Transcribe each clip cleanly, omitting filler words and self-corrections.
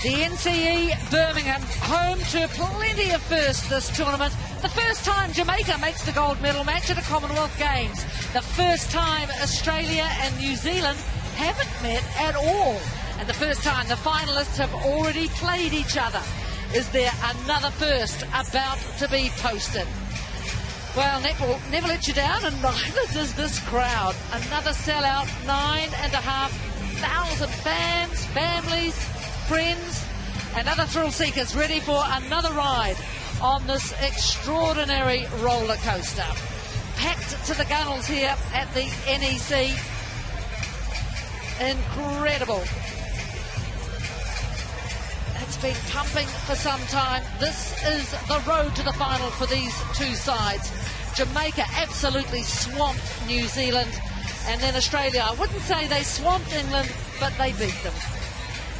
The NCE Birmingham, home to plenty of firsts this tournament. The first time Jamaica makes the gold medal match at a Commonwealth Games. The first time Australia and New Zealand haven't met at all. And the first time the finalists have already played each other. Is there another first about to be posted? Well, Netball never let you down, and neither does this crowd. Another sellout, 9,500 fans, families, friends, and other thrill seekers ready for another ride on this extraordinary roller coaster. Packed to the gunnels here at the NEC. Incredible. It's been pumping for some time. This is the road to the final for these two sides. Jamaica absolutely swamped New Zealand, and then Australia, I wouldn't say they swamped England, but they beat them.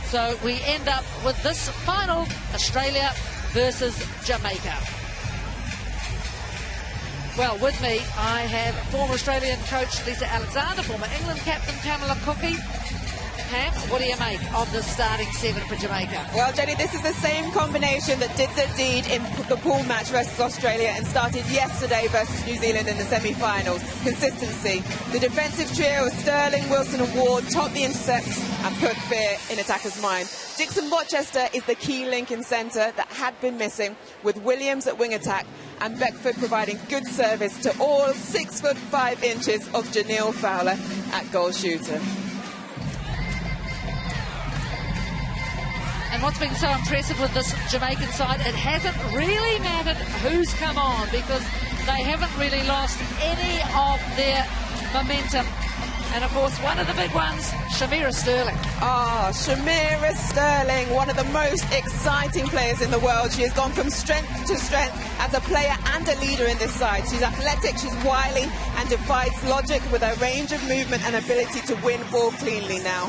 So we end up with this final, Australia versus Jamaica. Well, with me, I have former Australian coach Lisa Alexander, former England captain Pamela Cookie. Pam, what do you make of the starting seven for Jamaica? Well, Jenny, this is the same combination that did the deed in the pool match versus Australia and started yesterday versus New Zealand in the semi-finals. Consistency. The defensive trio of Sterling, Wilson and Ward topped the intercepts and put fear in attackers' mind. Dixon Rochester is the key link in centre that had been missing, with Williams at wing attack and Beckford providing good service to all 6'5" of Janelle Fowler at goal shooter. And what's been so impressive with this Jamaican side, it hasn't really mattered who's come on, because they haven't really lost any of their momentum. And of course, one of the big ones, Shamira Sterling. Shamira Sterling, one of the most exciting players in the world. She has gone from strength to strength as a player and a leader in this side. She's athletic, she's wily, and defies logic with her range of movement and ability to win ball cleanly now.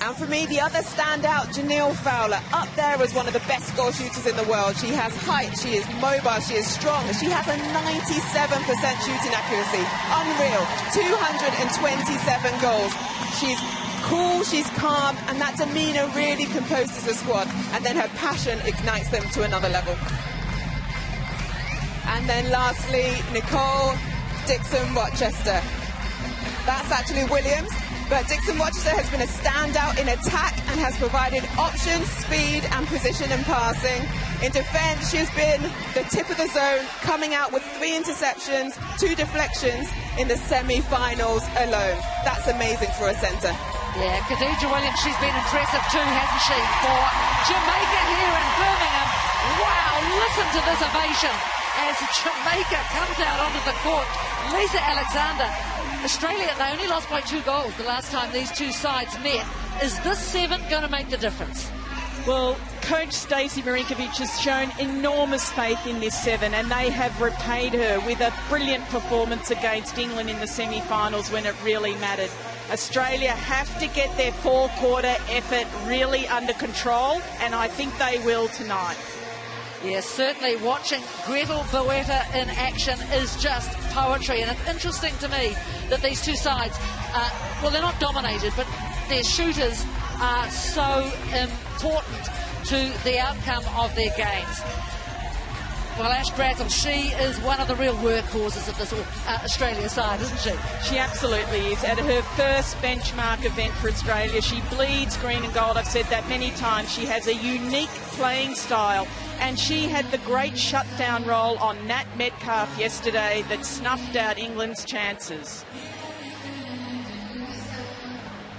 And for me, the other standout, Janelle Fowler, up there as one of the best goal shooters in the world. She has height, she is mobile, she is strong. She has a 97% shooting accuracy. Unreal. 227 goals. She's cool, she's calm, and that demeanour really composes the squad. And then her passion ignites them to another level. And then lastly, Nicole Dixon Rochester. That's actually Williams. But Dixon Rochester has been a standout in attack and has provided options, speed and position in passing. In defence, she's been the tip of the zone, coming out with 3 interceptions, 2 deflections in the semi-finals alone. That's amazing for a centre. Yeah, Khadija Williams, she's been impressive too, hasn't she, for Jamaica here in Birmingham. Wow, listen to this ovation as Jamaica comes out onto the court. Lisa Alexander, Australia, they only lost by 2 goals the last time these two sides met. Is this 7 going to make the difference? Well, Coach Stacey Marinkovic has shown enormous faith in this 7, and they have repaid her with a brilliant performance against England in the semi-finals when it really mattered. Australia have to get their four-quarter effort really under control, and I think they will tonight. Yes, certainly watching Gretel Boetta in action is just poetry, and it's interesting to me that these two sides, well, they're not dominated, but their shooters are so important to the outcome of their games. Well, Ash Bradzel, she is one of the real workhorses of this Australia side, isn't she? She absolutely is. At her first benchmark event for Australia, she bleeds green and gold. I've said that many times. She has a unique playing style, and she had the great shutdown role on Nat Metcalf yesterday that snuffed out England's chances.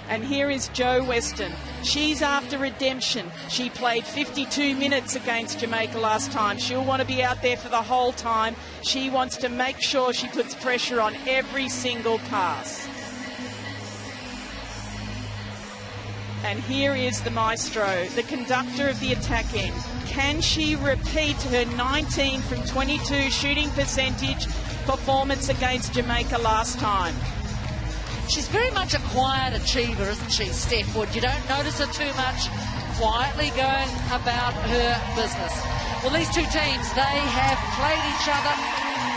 And here is Jo Weston. She's after redemption. She played 52 minutes against Jamaica last time. She'll want to be out there for the whole time. She wants to make sure she puts pressure on every single pass. And here is the maestro, the conductor of the attack end. Can she repeat her 19 from 22 shooting percentage performance against Jamaica last time? She's very much a quiet achiever, isn't she, Steph Wood? You don't notice her too much, quietly going about her business. Well, these two teams, they have played each other,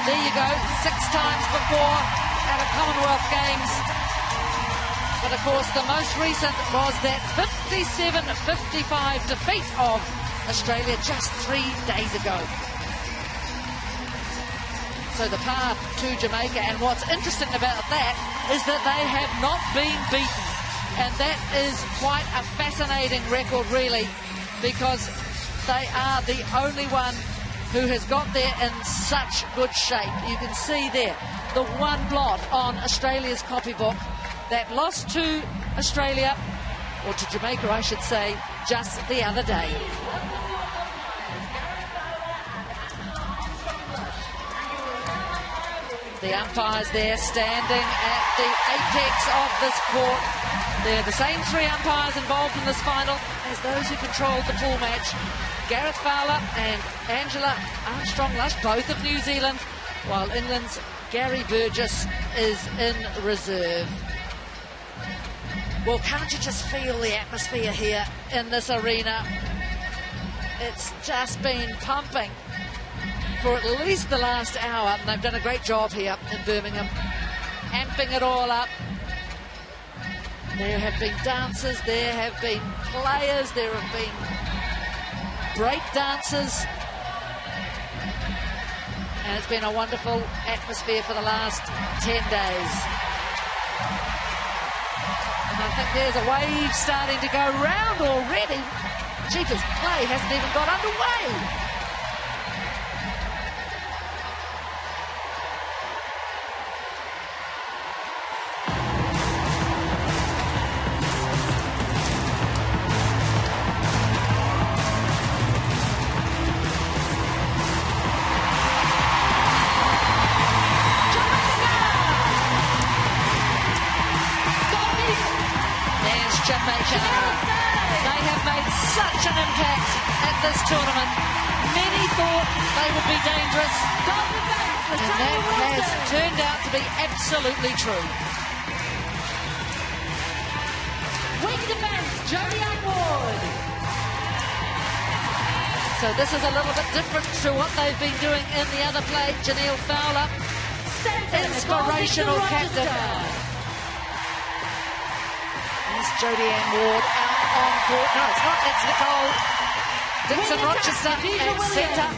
there you go, 6 times before at a Commonwealth Games. But of course, the most recent was that 57-55 defeat of Australia just 3 days ago. So the path to Jamaica, and what's interesting about that is that they have not been beaten. And that is quite a fascinating record, really, because they are the only one who has got there in such good shape. You can see there the one blot on Australia's copybook that lost to Australia, or to Jamaica, I should say, just the other day. The umpires there standing at the apex of this court. They're the same three umpires involved in this final as those who controlled the pool match. Gareth Fowler and Angela Armstrong-Lush, both of New Zealand, while England's Gary Burgess is in reserve. Well, can't you just feel the atmosphere here in this arena? It's just been pumping for at least the last hour, and they've done a great job here in Birmingham, amping it all up. There have been dancers, there have been players, there have been break dancers, and it's been a wonderful atmosphere for the last 10 days. And I think there's a wave starting to go round already. Jeepers, play hasn't even got underway. Jamaica. They have made such an impact at this tournament. Many thought they would be dangerous, and that has turned out to be absolutely true. Wing defense, Jodie Ward. So this is a little bit different to what they've been doing in the other play. Janelle Fowler, inspirational captain. Jodie Ward out on court. No, it's not. It's Nicole Dixon-Rochester at centre.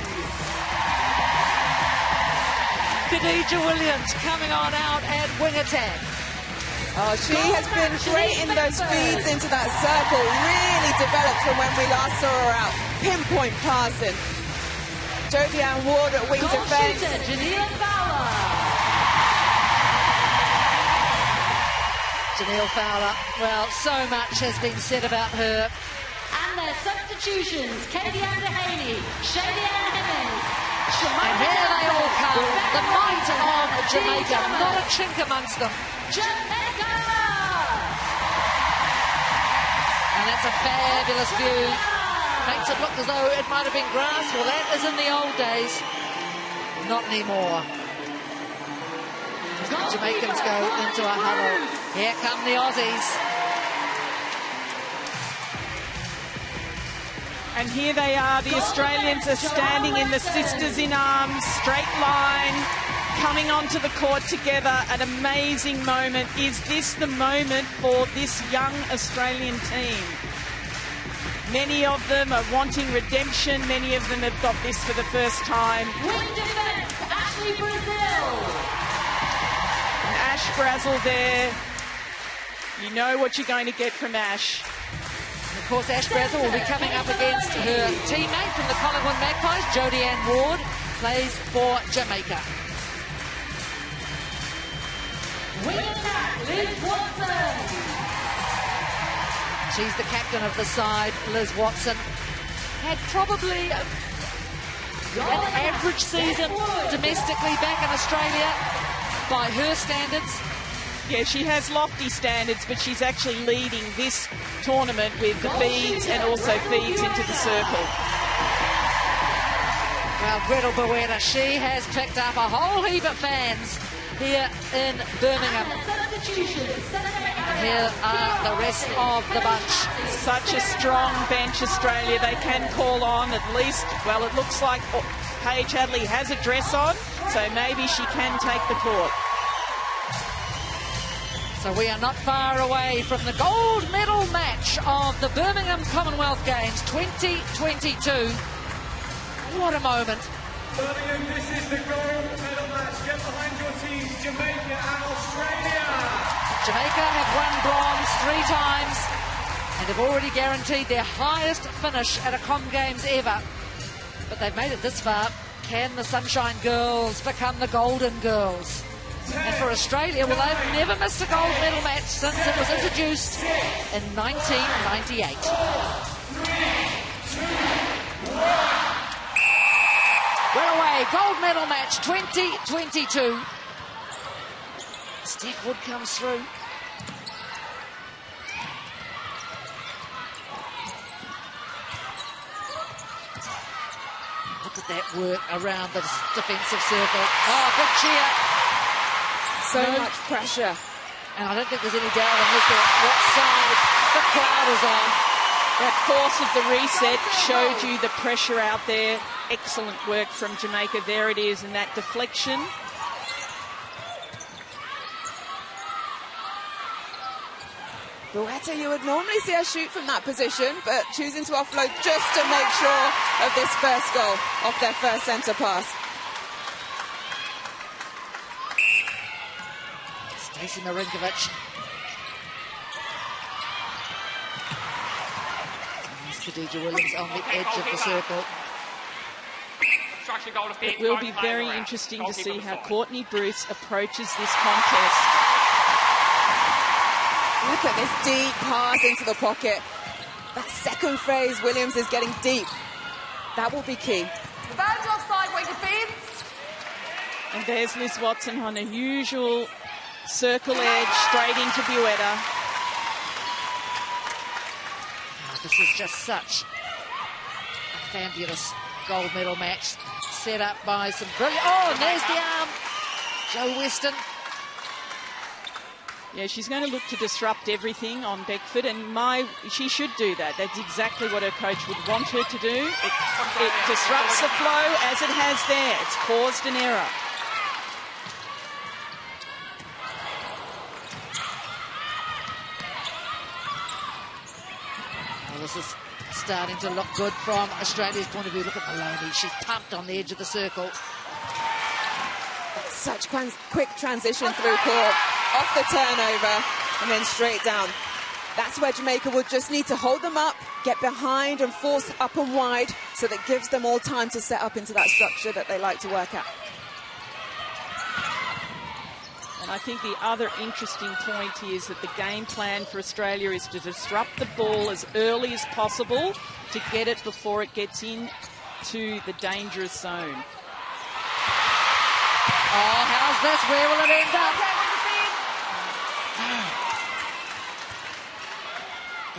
Khadija Williams coming on out at wing attack. Oh, she has been great in those feeds into that circle. Really developed from when we last saw her out. Pinpoint passing. Jodie Ward at wing defence. Janelle Fowler. Janelle Fowler, well, so much has been said about her. And their substitutions, Katie Haney, Shady Hemmings. And here they all come, the might of Jamaica, not a chink amongst them. Jamaica! And that's a fabulous view. Makes it look as though it might have been grass. Well, that is in the old days. Not anymore. The Jamaicans go into a huddle. Here come the Aussies. And here they are, the Australians are standing in the sisters in arms, straight line, coming onto the court together. An amazing moment. Is this the moment for this young Australian team? Many of them are wanting redemption. Many of them have got this for the first time. Wing defense, Ashley Brazil. Ash Brazel there. You know what you're going to get from Ash. And of course, Ash Brazel will be coming up against her teammate from the Commonwealth Magpies, Jodie Ward, plays for Jamaica. Wing attack, Liz Watson. She's the captain of the side, Liz Watson. Had probably an average season domestically back in Australia by her standards. Yeah, she has lofty standards, but she's actually leading this tournament with the feeds and also feeds into the circle. Well, Gretel Boetta, she has picked up a whole heap of fans here in Birmingham. And here are the rest of the bunch. Such a strong bench, Australia. They can call on at least, well, it looks like Paige Hadley has a dress on, so maybe she can take the court. So we are not far away from the gold medal match of the Birmingham Commonwealth Games 2022. What a moment. Birmingham, this is the gold medal match. Get behind your teams, Jamaica and Australia. Jamaica have won bronze 3 times and have already guaranteed their highest finish at a Com Games ever. But they've made it this far. Can the Sunshine Girls become the Golden Girls? And for Australia, well, they've never missed a gold medal match since it was introduced in 1998. We're away. Gold medal match 2022. Steph Wood comes through. Look at that work around the defensive circle. Oh, good cheer. So much pressure. And I don't think there's any doubt on what side the crowd is on. That force of the reset showed you the pressure out there. Excellent work from Jamaica. There it is, and that deflection. Bueta, you would normally see her shoot from that position, but choosing to offload just to make sure of this first goal off their first centre pass. Stacey Marinkovic. Khadija Williams on the edge of the circle. It will be very interesting to see how Courtney Bruce approaches this contest. Look at this deep pass into the pocket. That second phase, Williams is getting deep. That will be key. Revenge offside wing defence. And there's Liz Watson on a usual circle edge, straight into Bueta. Oh, this is just such a fabulous gold medal match set up by some brilliant... Oh, and there's the arm. Jo Weston. Yeah, she's going to look to disrupt everything on Beckford, and she should do that. That's exactly what her coach would want her to do. It disrupts the flow as it has there. It's caused an error. Well, this is starting to look good from Australia's point of view. Look at Maloney. She's pumped on the edge of the circle. Such quick transition through court, off the turnover, and then straight down. That's where Jamaica would just need to hold them up, get behind and force up and wide, so that gives them all time to set up into that structure that they like to work at. And I think the other interesting point here is that the game plan for Australia is to disrupt the ball as early as possible to get it before it gets into the dangerous zone. Oh, how's this? Where will it end up?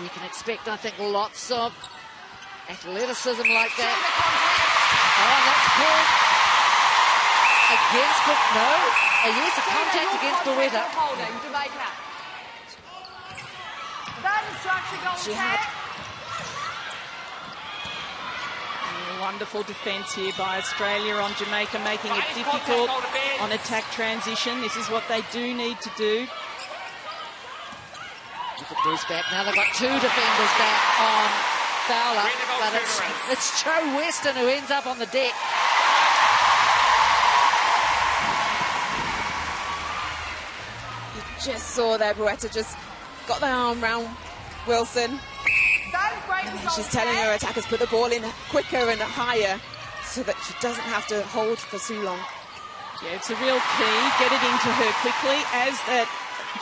You can expect, I think, lots of athleticism like that. Oh, that's called against it. No. Yes, a contact against Bueta. Holding, Jamaica. That instruction goes ahead. Wonderful defence here by Australia on Jamaica, making it difficult on attack transition. This is what they do need to do. Look at Bruce back. Now they've got 2 defenders back on Fowler, but it's Jo Weston who ends up on the deck. You just saw there, Bueta just got the arm round Wilson. She's telling her attackers put the ball in quicker and higher so that she doesn't have to hold for too long. Yeah, it's a real key. Get it into her quickly, as that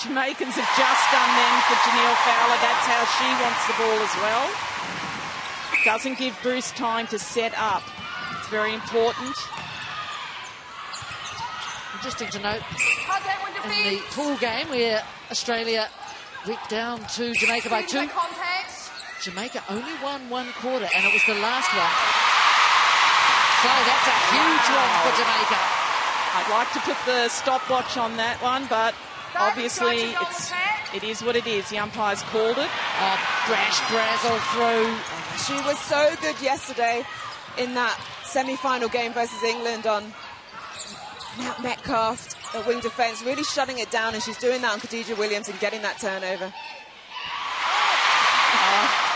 Jamaicans have just done then for Janelle Fowler. That's how she wants the ball as well. Doesn't give Bruce time to set up. It's very important. Interesting to note, in the pool game where Australia went down to Jamaica by 2, Jamaica only won 1 quarter, and it was the last one. So that's a huge one for Jamaica. I'd like to put the stopwatch on that one, but obviously it is what it is. The umpire's called it. Oh, brash Brazel through. She was so good yesterday in that semi-final game versus England on Metcalf. at wing defence, really shutting it down, and she's doing that on Khadija Williams and getting that turnover.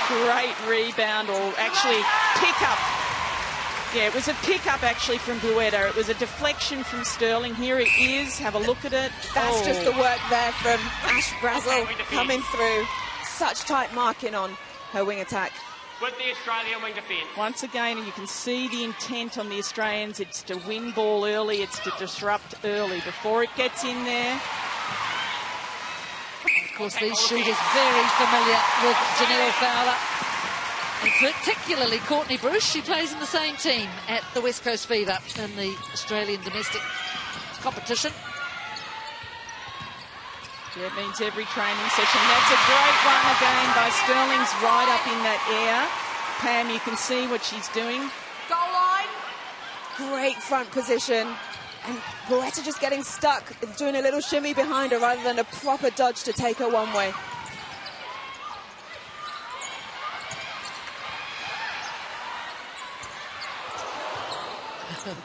Great rebound, or actually pick-up. Yeah, it was a pick-up actually from Buetta. It was a deflection from Sterling. Here it is. Have a look at it. That's just the work there from Ash Brazel coming through. Such tight marking on her wing attack. With the Australian wing defence. Once again, and you can see the intent on the Australians. It's to win ball early. It's to disrupt early before it gets in there. Of course, these shooters very familiar with Janelle Fowler, and particularly Courtney Bruce. She plays in the same team at the West Coast Fever in the Australian domestic competition. Yeah, it means every training session. That's a great run again by Sterling's right up in that air. Pam, you can see what she's doing. Goal line. Great front position. And Buetta just getting stuck, doing a little shimmy behind her rather than a proper dodge to take her one way.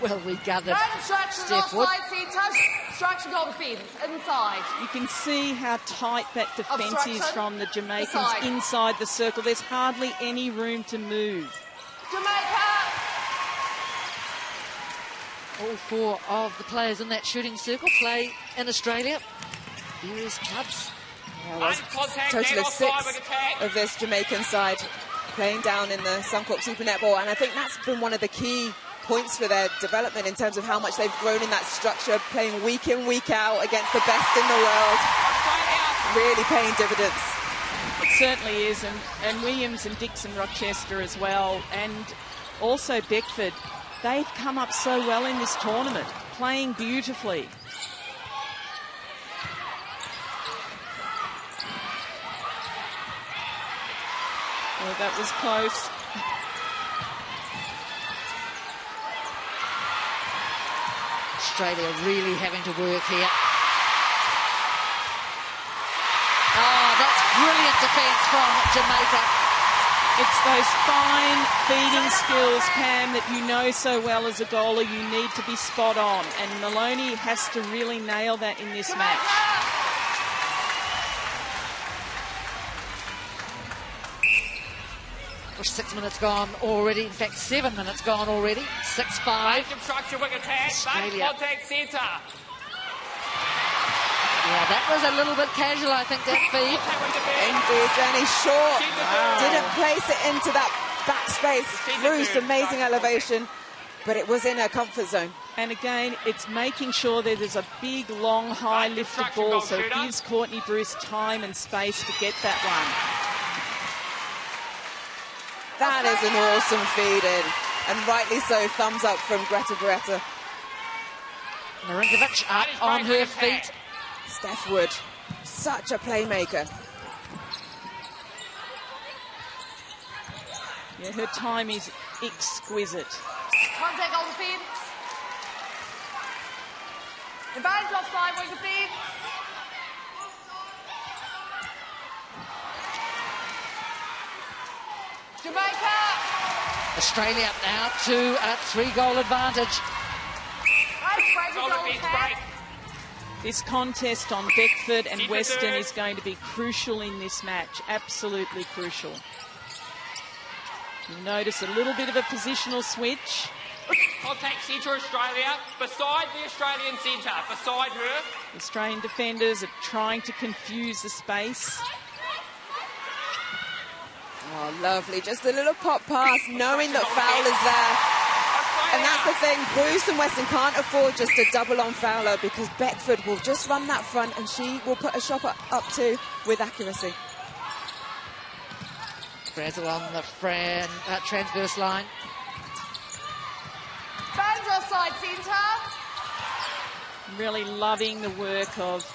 Well, we gathered. No distractions Steph Wood. offside centre. Distraction goal defence. Inside. You can see how tight that defence is Obstruction. from the Jamaicans Inside. inside the circle. There's hardly any room to move. Jamaica. All four of the players in that shooting circle play in Australia. Various clubs. Total of 6 of this Jamaican side playing down in the Suncorp Super Netball, and I think that's been one of the key points for their development in terms of how much they've grown in that structure, playing week in, week out against the best in the world. Really paying dividends. It certainly is, and Williams and Dixon Rochester as well, and also Beckford. They've come up so well in this tournament, playing beautifully. Oh, that was close. Australia really having to work here. Oh, that's brilliant defence from Jamaica. It's those fine feeding skills, Pam, that you know so well as a goalie. You need to be spot on, and Maloney has to really nail that in this match. Well, 6 minutes gone already. In fact, 7 minutes gone already. 6-5. Structure wing attack. Australia. Contact centre. Yeah, that was a little bit casual, I think, that feed. Indeed, Jenny Short didn't place it into that backspace. Bruce, amazing elevation, but it was in her comfort zone. And again, it's making sure that there's a big, long, high lifted ball, so it gives Courtney Bruce time and space to get that one. That is an awesome feed in, and rightly so, thumbs up from Greta Beretta. Marinkovic up on her feet. Steph Wood, such a playmaker. Yeah, her time is exquisite. Contact on defence. Advantage offside wing defence. Jamaica. Australia now to a 3-goal advantage. Goal defence break. This contest on Beckford and Western is going to be crucial in this match, absolutely crucial. You notice a little bit of a positional switch. Contact centre Australia, beside the Australian centre, beside her. Australian defenders are trying to confuse the space. Oh, lovely. Just a little pop pass, knowing that Fowler's there. And that's the thing, Bruce and Weston can't afford just a double on Fowler, because Beckford will just run that front and she will put a shot up too with accuracy. Brazel on the transverse line. Advantage offside centre. Really loving the work of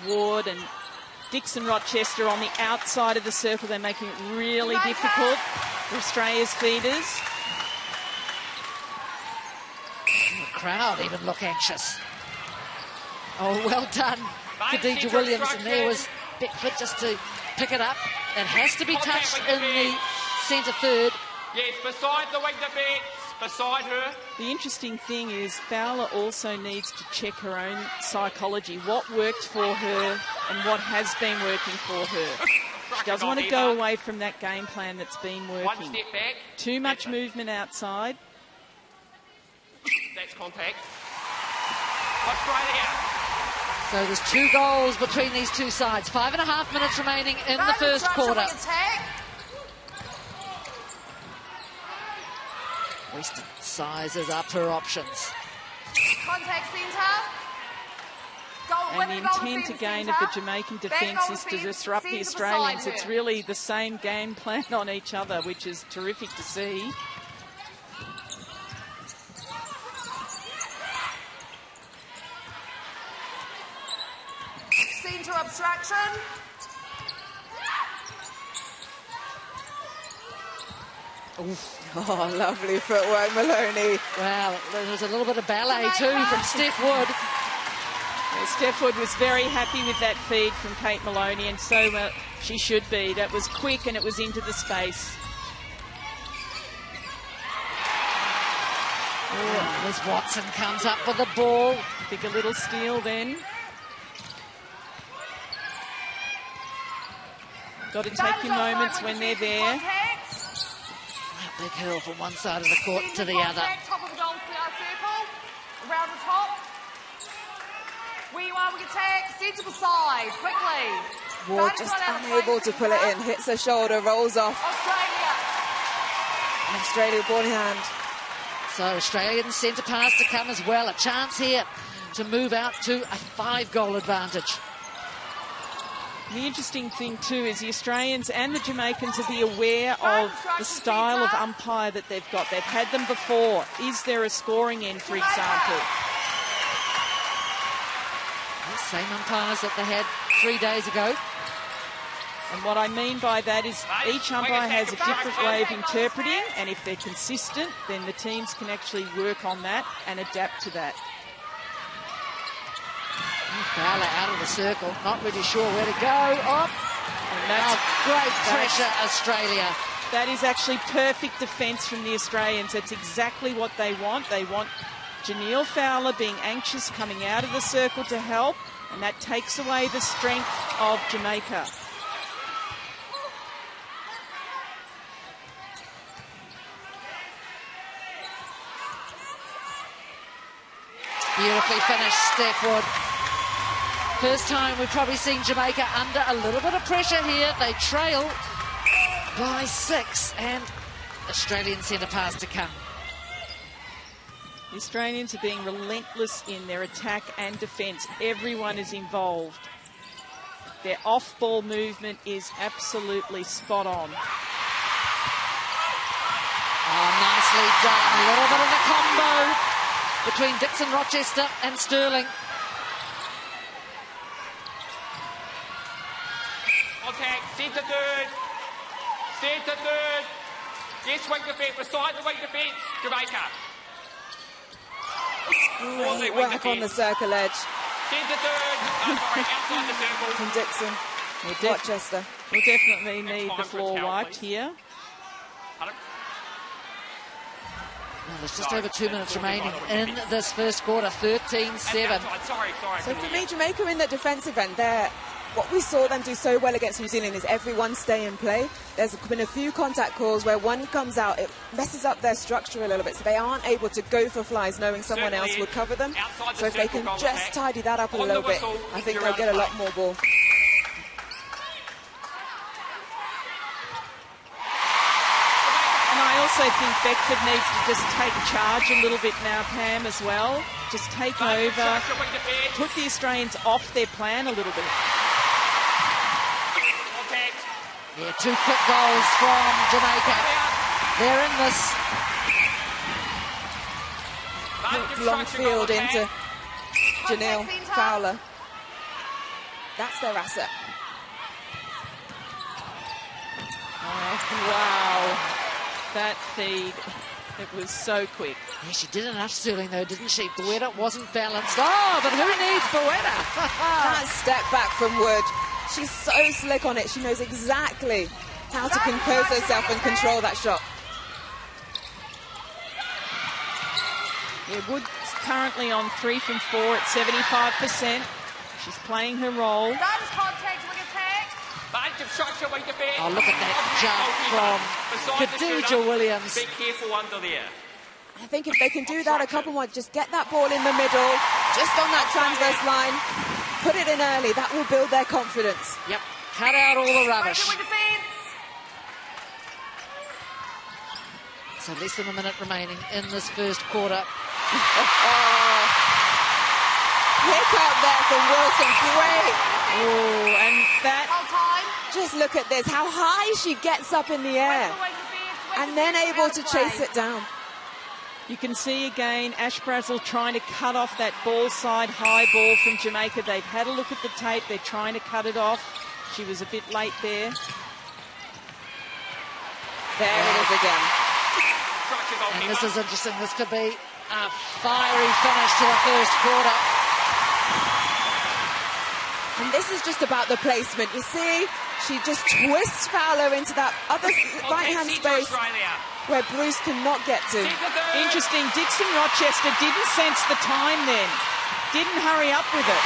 Ward and Dixon Rochester on the outside of the circle. They're making it really difficult for Australia's feeders. The crowd even look anxious. Oh, well done, Khadija Williams. And there was Beckford just to pick it up. It has to be touched in the centre third. Yes, beside the wing defence. beside her. The interesting thing is Fowler also needs to check her own psychology. What worked for her and what has been working for her. She doesn't want to go away from that game plan that's been working. One step back. Too much movement outside. That's contact. Australia. So there's 2 goals between these two sides. 5.5 minutes remaining in the first quarter. Western sizes up her options. Contact centre. And the intent again of the Jamaican defence is to disrupt the Australians. It's really the same game plan on each other, which is terrific to see. Centre obstruction. Oh, lovely footwork, Maloney. Well, there was a little bit of ballet too from Steph Wood. Well, Steph Wood was very happy with that feed from Kate Maloney, and so she should be. That was quick and it was into the space. Oh, Liz Watson comes up with the ball. I think a little steal then. Got to take your moments when they're there. That big hurl from one side of the court to the other. Top of the goal circle. Around the top. Where you are, we can take centre side, quickly. Ward just unable to pull it in. Hits her shoulder, rolls off. Australia. Australia ball in hand. So Australian centre pass to come as well. A chance here to move out to a 5-goal advantage. The interesting thing too is the Australians and the Jamaicans will be aware of the style of umpire that they've got. They've had them before. Is there a scoring end, for example? The same umpires that they had 3 days ago. And what I mean by that is each umpire has a different way of interpreting, and if they're consistent, then the teams can actually work on that and adapt to that. Fowler out of the circle, not really sure where to go. Oh, and that's great pressure, Australia. That is actually perfect defence from the Australians. That's exactly what they want. They want Janelle Fowler being anxious, coming out of the circle to help, and that takes away the strength of Jamaica. Beautifully finished, Steph Wood. First time we've probably seen Jamaica under a little bit of pressure here. They trail by 6, and Australian centre pass to come. The Australians are being relentless in their attack and defence. Everyone is involved. Their off-ball movement is absolutely spot on. Oh, nicely done. A little bit of a combo between Dixon Rochester and Sterling. Contact, centre third. Centre third. Yes, wing defence, beside the wing defence, Jamaica. Great work on the circle edge Centre third. Outside the circle. from Dixon. Rochester. We'll definitely need the floor wiped here. Well, there's just over 2 minutes remaining in this first quarter, 13-7. Sorry. So for me, Jamaica in that defensive end, what we saw them do so well against New Zealand is everyone stay in play. There's been a few contact calls where one comes out, it messes up their structure a little bit, so they aren't able to go for flies knowing someone else would cover them. So if they can just tidy that up a little bit, I think they'll get a lot more ball. I also think Beckford needs to just take charge a little bit now, Pam, as well. Just take over, put the Australians off their plan a little bit. Yeah, 2 quick goals from Jamaica. They're in this. Long field into Janelle Fowler. That's their asset. Oh, wow. That feed, it was so quick. Yeah, she did enough, Sterling, though, didn't she? Bueta wasn't balanced. Oh, but who needs Bueta? That step back from Wood. She's so slick on it. She knows exactly how to compose herself and control that shot. Yeah, Wood's currently on 3 from 4 at 75%. She's playing her role. That is contact with attack. Oh, look at that jump from Khadija Williams. Be careful under there. I think if they can do that a couple more, just get that ball in the middle, just on that transverse line, put it in early, that will build their confidence. Yep, cut out all the rubbish. So less than a minute remaining in this first quarter. Pick up there from Wilson, great. Oh, and that... Just look at this, how high she gets up in the air and then able to chase it down. You can see again Ash Brazel trying to cut off that ball side high ball from Jamaica. They've had a look at the tape. They're trying to cut it off. She was a bit late there. There it is again. And this is interesting. This could be a fiery finish to the first quarter. And this is just about the placement. You see, she just twists Fowler into that other right-hand space where Bruce cannot get to. Interesting. Dixon Rochester didn't sense the time then. Didn't hurry up with it.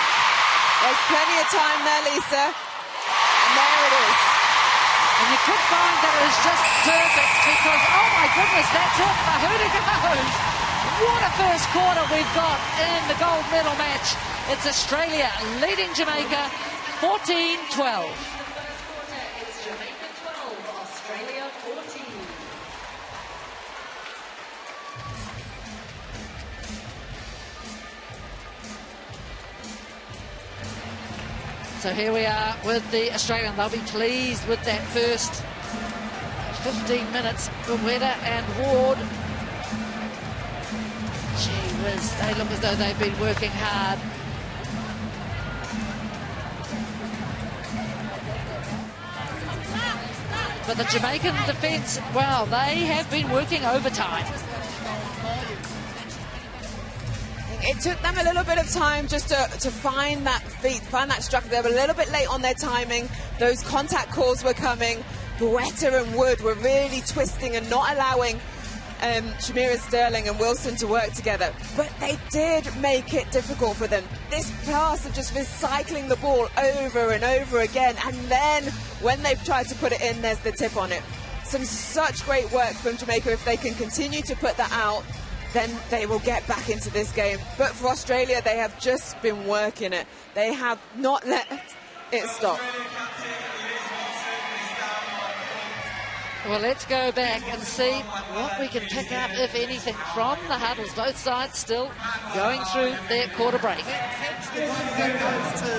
There's plenty of time there, Lisa. And there it is. And you could find that it was just perfect because, oh my goodness, that's it. Who goes? What a first quarter we've got in the gold medal match. It's Australia leading Jamaica 14-12. So here we are with the Australian. They'll be pleased with that first 15 minutes. Buweta and Ward. Gee whiz, they look as though they've been working hard. But the Jamaican defence, well, they have been working overtime. It took them a little bit of time just to find that feet, find that structure. They were a little bit late on their timing. Those contact calls were coming. Buweta and Wood were really twisting and not allowing Shamira Sterling and Wilson to work together. But they did make it difficult for them. This pass of just recycling the ball over and over again. And then when they've tried to put it in, there's the tip on it. Such great work from Jamaica. If they can continue to put that out, then they will get back into this game. But for Australia, they have just been working it. They have not let it stop. Well, let's go back and see what we can pick up, if anything, from the huddles. Both sides still going through their quarter break. Catch the one that goes to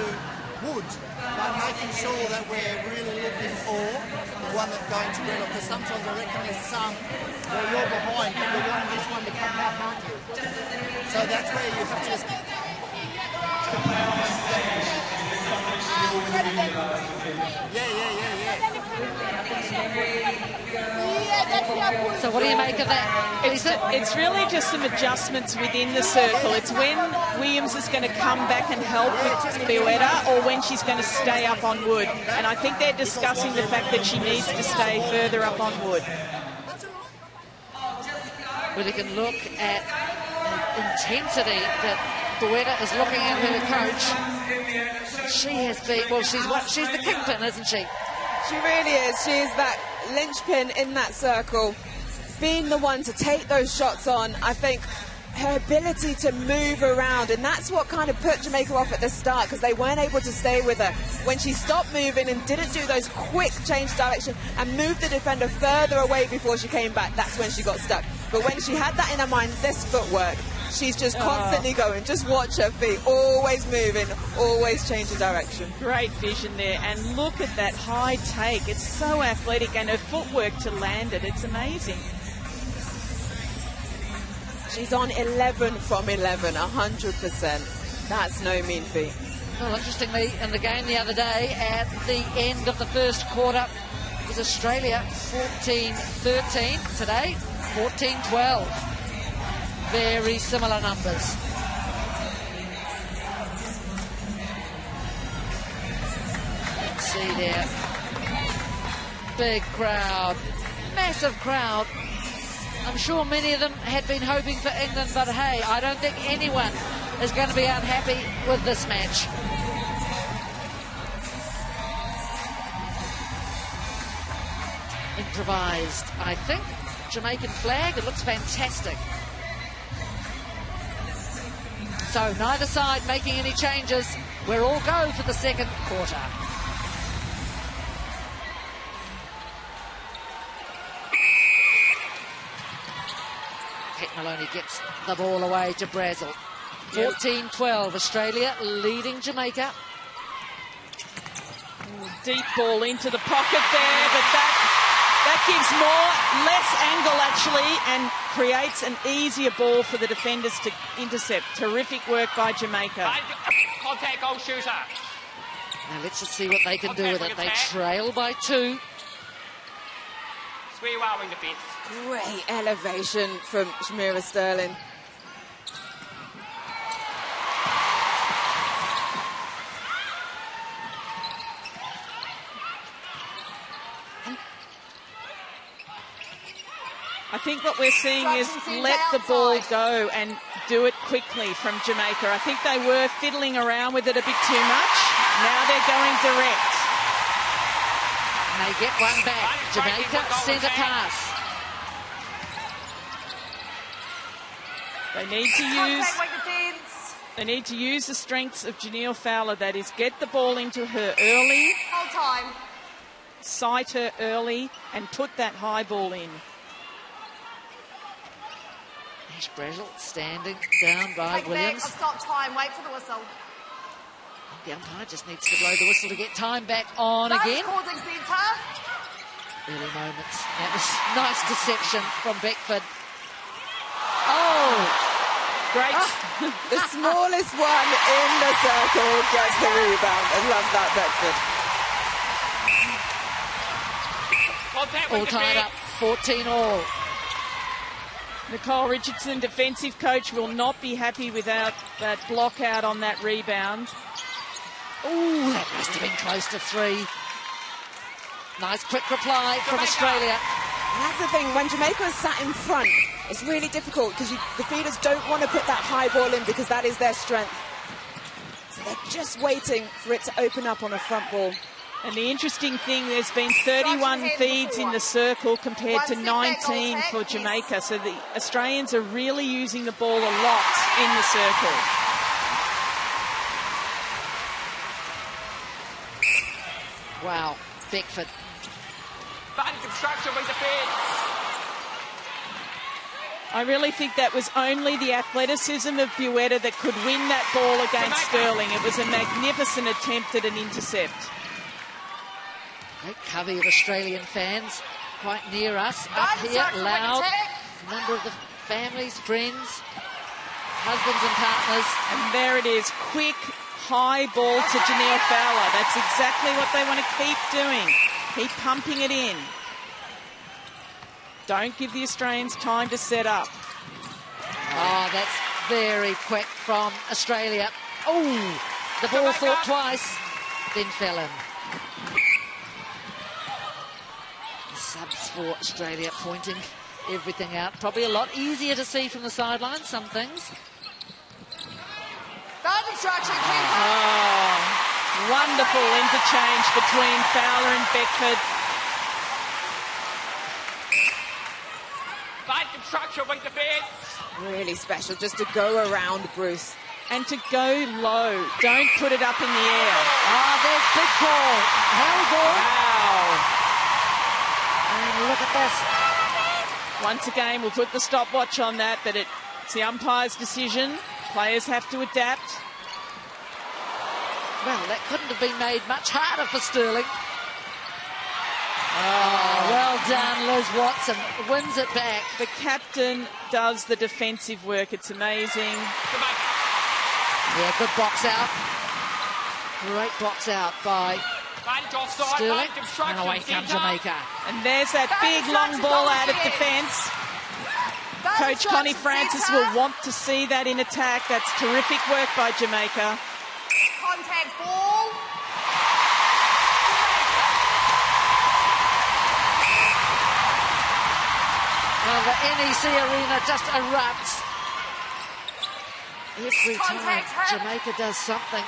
Wood, but making sure that we're really looking for the one that's going to Riddle, because sometimes I reckon there's some where you're behind and you're wanting this one to come back, aren't you? So that's where you have to just... Yeah. So what do you make of that, Lisa? It's really just some adjustments within the circle. It's when Williams is going to come back and help with Buweta or when she's going to stay up on Wood. And I think they're discussing the fact that she needs to stay further up on Wood. Well, you can look at the intensity that Buweta is looking at her coach. She has been, well, she's the kingpin, isn't she? She really is. She is that linchpin in that circle, being the one to take those shots on. I think her ability to move around, and that's what kind of put Jamaica off at the start, because they weren't able to stay with her. When she stopped moving and didn't do those quick change direction and moved the defender further away before she came back, that's when she got stuck. But when she had that in her mind, this footwork, she's just constantly going. Just watch her feet, always moving, always changing direction. Great vision there, and look at that high take. It's so athletic, and her footwork to land it, it's amazing. She's on 11 from 11, 100%. That's no mean feat. Well, interestingly, in the game the other day, at the end of the first quarter, it was Australia 14-13. Today, 14-12. Very similar numbers. Let's see there. Big crowd, massive crowd. I'm sure many of them had been hoping for England, but hey, I don't think anyone is going to be unhappy with this match. Improvised, I think. Jamaican flag, it looks fantastic. So neither side making any changes. We're all go for the second quarter. Kate Maloney gets the ball away to Brazil. 14-12, Australia leading Jamaica. Deep ball into the pocket there, but that gives less angle actually, and creates an easier ball for the defenders to intercept. Terrific work by Jamaica. Contact goal shooter. Now let's just see what they can do with it. They trail by 2. Square well in defence. Great elevation from Shamira Sterling. I think what we're seeing is let the ball go and do it quickly from Jamaica. I think they were fiddling around with it a bit too much. Now they're going direct. And they get one back. Jamaica centre pass. They need to use the strengths of Janelle Fowler. That is, get the ball into her early. Hold time. Sight her early and put that high ball in. Ash Brazil standing down by Take Williams. back. I've stopped time. Wait for the whistle. The umpire just needs to blow the whistle to get time back on again. Causing centre. Early moments. That was nice deception from Beckford. Oh! Great. The smallest one in the circle gets the rebound. I love that, Beckford. All tied up, 14-all. Nicole Richardson, defensive coach, will not be happy without that block out on that rebound. Ooh, that must have been close to 3. Nice quick reply from Australia. And that's the thing, when Jamaica is sat in front, it's really difficult because the feeders don't want to put that high ball in because that is their strength. So they're just waiting for it to open up on a front ball. And the interesting thing, there's been 31 feeds in the circle compared to 19 for Jamaica. So the Australians are really using the ball a lot in the circle. Wow, Beckford. Bad construction with defence. I really think that was only the athleticism of Buetta that could win that ball against Sterling. It was a magnificent attempt at an intercept. Great covey of Australian fans quite near us, up here, loud. A number of the families, friends, husbands and partners. And there it is, quick, high ball to Janelle Fowler. That's exactly what they want to keep doing. Keep pumping it in. Don't give the Australians time to set up. Oh, that's very quick from Australia. Oh, the ball fought twice, then fell in. Subs for Australia pointing everything out. Probably a lot easier to see from the sidelines, some things. Oh, wonderful interchange between Fowler and Beckford. Bad construction with defence. Really special just to go around Bruce. And to go low. Don't put it up in the air. Oh, there's big call. Handball. Wow. And look at this. Once again, we'll put the stopwatch on that, but it's the umpire's decision. Players have to adapt. Well, that couldn't have been made much harder for Sterling. Oh, well done, Liz Watson. Wins it back. The captain does the defensive work. It's amazing. Yeah, good box out. Great box out by Sterling. And away comes Jamaica. And there's that big long ball out of defence. Coach Connie Francis will want to see that in attack. That's terrific work by Jamaica. Contact ball. Well, the NEC arena just erupts. Every time Jamaica does something.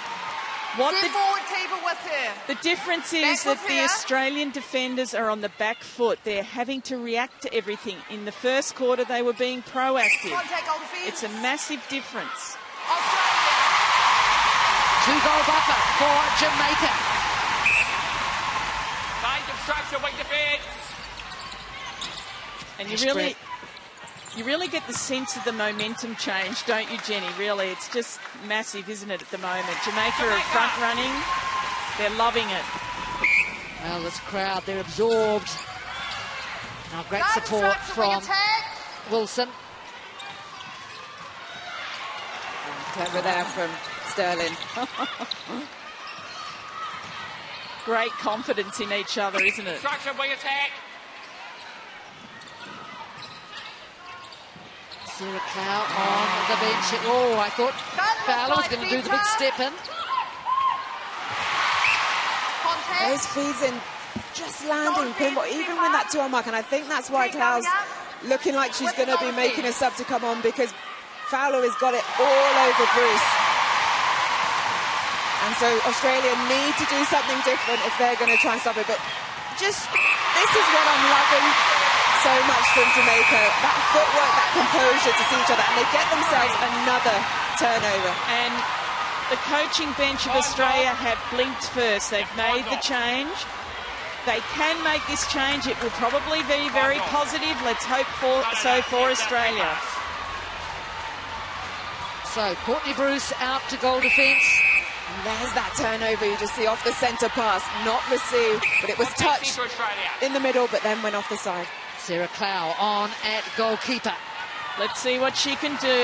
Step forward, keep it with her. The difference is that the Australian defenders are on the back foot. They're having to react to everything. In the first quarter, they were being proactive. It's a massive difference. Australia. 2-goal buffer for Jamaica. Fine obstruction, weak defence. And you really get the sense of the momentum change, don't you, Jenny? Really, it's just massive, isn't it, at the moment? Jamaica are front running. They're loving it. Well, this crowd, they're absorbed. Now, great support from Wilson. Clever there from Sterling. Great confidence in each other, isn't it? Obstruction, wing attack. Sarah Clow on the bench. Oh, I thought Fowler was going to do the big step in. Those feeds in, just landing pinball, even with that 2-on mark, and I think that's why Clow's looking like she's going to be making a sub to come on, because Fowler has got it all over Bruce. And so Australia need to do something different if they're going to try and stop it. But just, this is what I'm loving so much from Jamaica. That footwork, that composure to see each other, and they get themselves another turnover. And the coaching bench of Australia have blinked first. They've made the change. They can make this change. It will probably be very positive. Let's hope for Australia. So Courtney Bruce out to goal defence. And there's that turnover you just see off the centre pass, not received, but it was touched in the middle, but then went off the side. Sarah Clow on at goalkeeper. Let's see what she can do.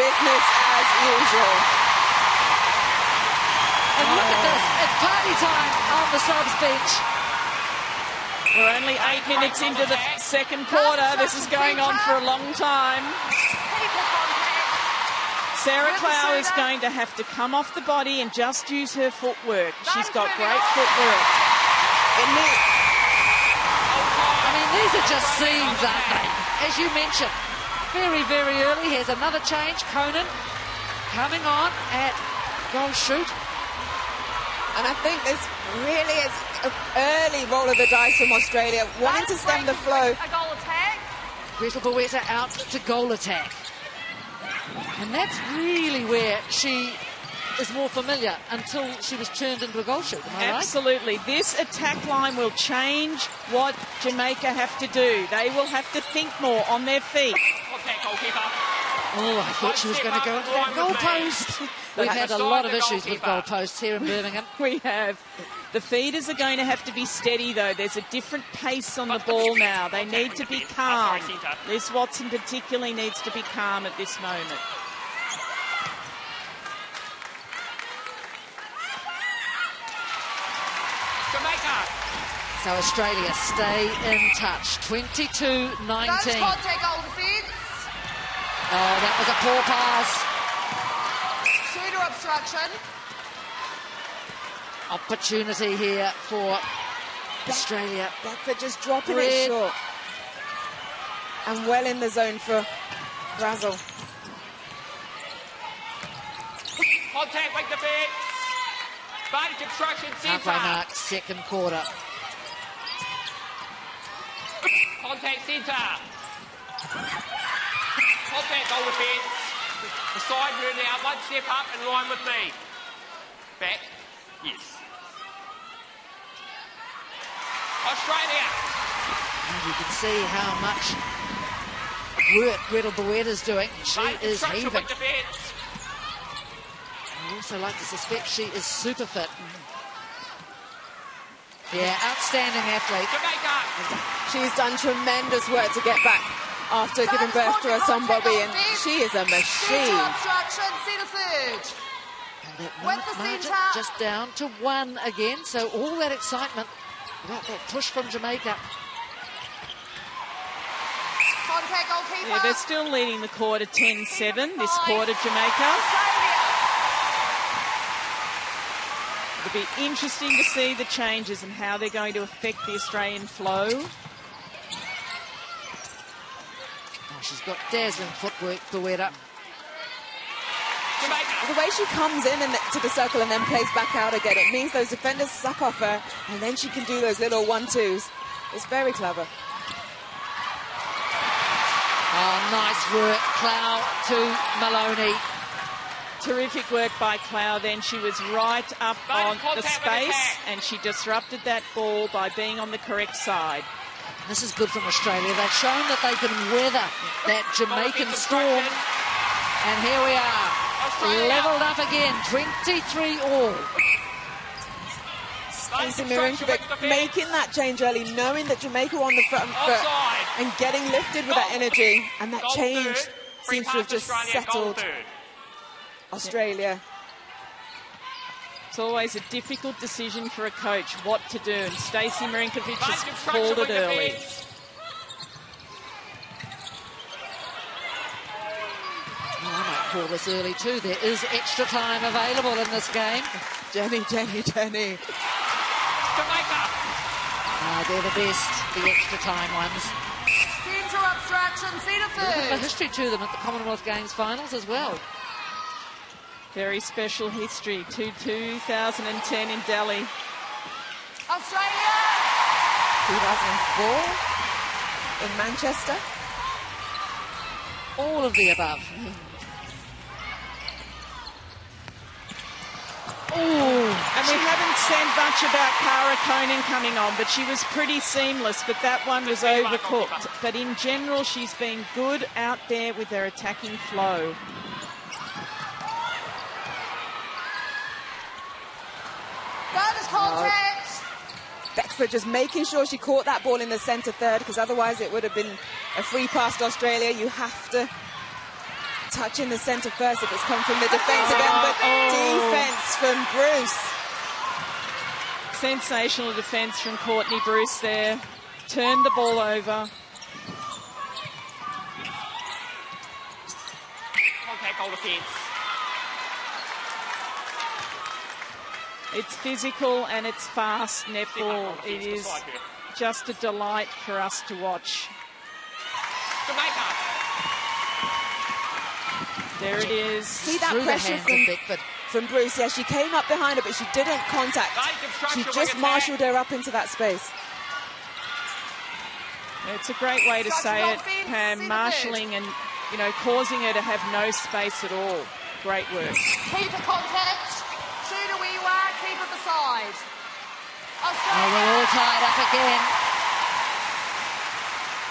Business as usual. And look at this, it's party time on the subs bench. We're only 8 minutes into the second quarter. This is going on for a long time. Sarah Clow is going to have to come off the body and just use her footwork. She's got great footwork. I mean, these are just scenes, aren't they? As you mentioned, very, very early. Here's another change. Conan coming on at goal shoot. And I think this really is an early roll of the dice from Australia, wanting to stem the flow. A goal attack. Gretel Boweta out to goal attack. And that's really where she is more familiar until she was turned into a goal shoot. Am I right? Absolutely. This attack line will change what Jamaica have to do. They will have to think more on their feet. Okay, goalkeeper. Oh, I thought she was going to go into that goal post. We've had a lot of issues with goal posts here in Birmingham. We have. The feeders are going to have to be steady, though. There's a different pace on the ball now. They need to be calm. Liz Watson particularly needs to be calm at this moment. Jamaica. So Australia stay in touch. 22-19. Contact goal defence. Oh, that was a poor pass. Shooter obstruction. Opportunity here for Australia. Beckford just dropping it short. And well in the zone for Brazel. Contact, weak defence. Advantage obstruction, centre. Halfway mark, second quarter. Contact centre. Contact goal defence. The side run now, one step up in line with me. Back. Yes. Australia. And you can see how much work Gretel Boweta's doing. She is heaving. I also like to suspect she is super fit. Yeah, outstanding athlete. She's done tremendous work to get back after giving birth to her son Bobby, and she is a machine. And that margin just down to 1 again, so all that excitement about that push from Jamaica. Contact goalkeeper. Yeah, they're still leading the quarter 10-7 this quarter, Jamaica. It'll be interesting to see the changes and how they're going to affect the Australian flow. Oh, she's got dazzling footwork, Bueta. The way she comes in and to the circle and then plays back out again, it means those defenders suck off her, and then she can do those little 1-2s. It's very clever. Oh, nice work, Clow to Maloney. Terrific work by Clow then. She was right up on the space and she disrupted that ball by being on the correct side. This is good from Australia. They've shown that they can weather that Jamaican storm. And here we are, levelled up again, 23-all. Stacey Mirinkovic making that change early, knowing that Jamaica were on the front foot and getting lifted with that energy. And that change seems to have just settled Australia. It's always a difficult decision for a coach what to do, and Stacey Mirinkovic has called it early. Oh, I might call this early too. There is extra time available in this game. Jenny. Jamaica. They're the best, the extra time ones. Centre obstruction, centre A third. history to them at the Commonwealth Games finals as well. Very special history to 2010 in Delhi. Australia. 2004 in Manchester. All of the above. And we haven't said much about Cara Conan coming on, but she was pretty seamless, but that one was overcooked. But in general, she's been good out there with her attacking flow. Bonus contact. Beckford just making sure she caught that ball in the centre third, because otherwise it would have been a free pass to Australia. You have to touch in the centre first if it's come from the defensive end, but defence from Bruce. Sensational defence from Courtney Bruce there. Turned the ball over. Contact goal defence. It's physical and it's fast netball. It is just a delight for us to watch. Jamaica. There it is. See that Through the pressure hands of Beckford. from Bruce? Yeah, she came up behind her, but she didn't contact. She just marshalled her up into that space. It's a great way to say it, Pam, marshalling and, you know, causing her to have no space at all. Great work. Keeper contact. Shooter where you are, keeper beside. Oh, Australia. we're all tied up again.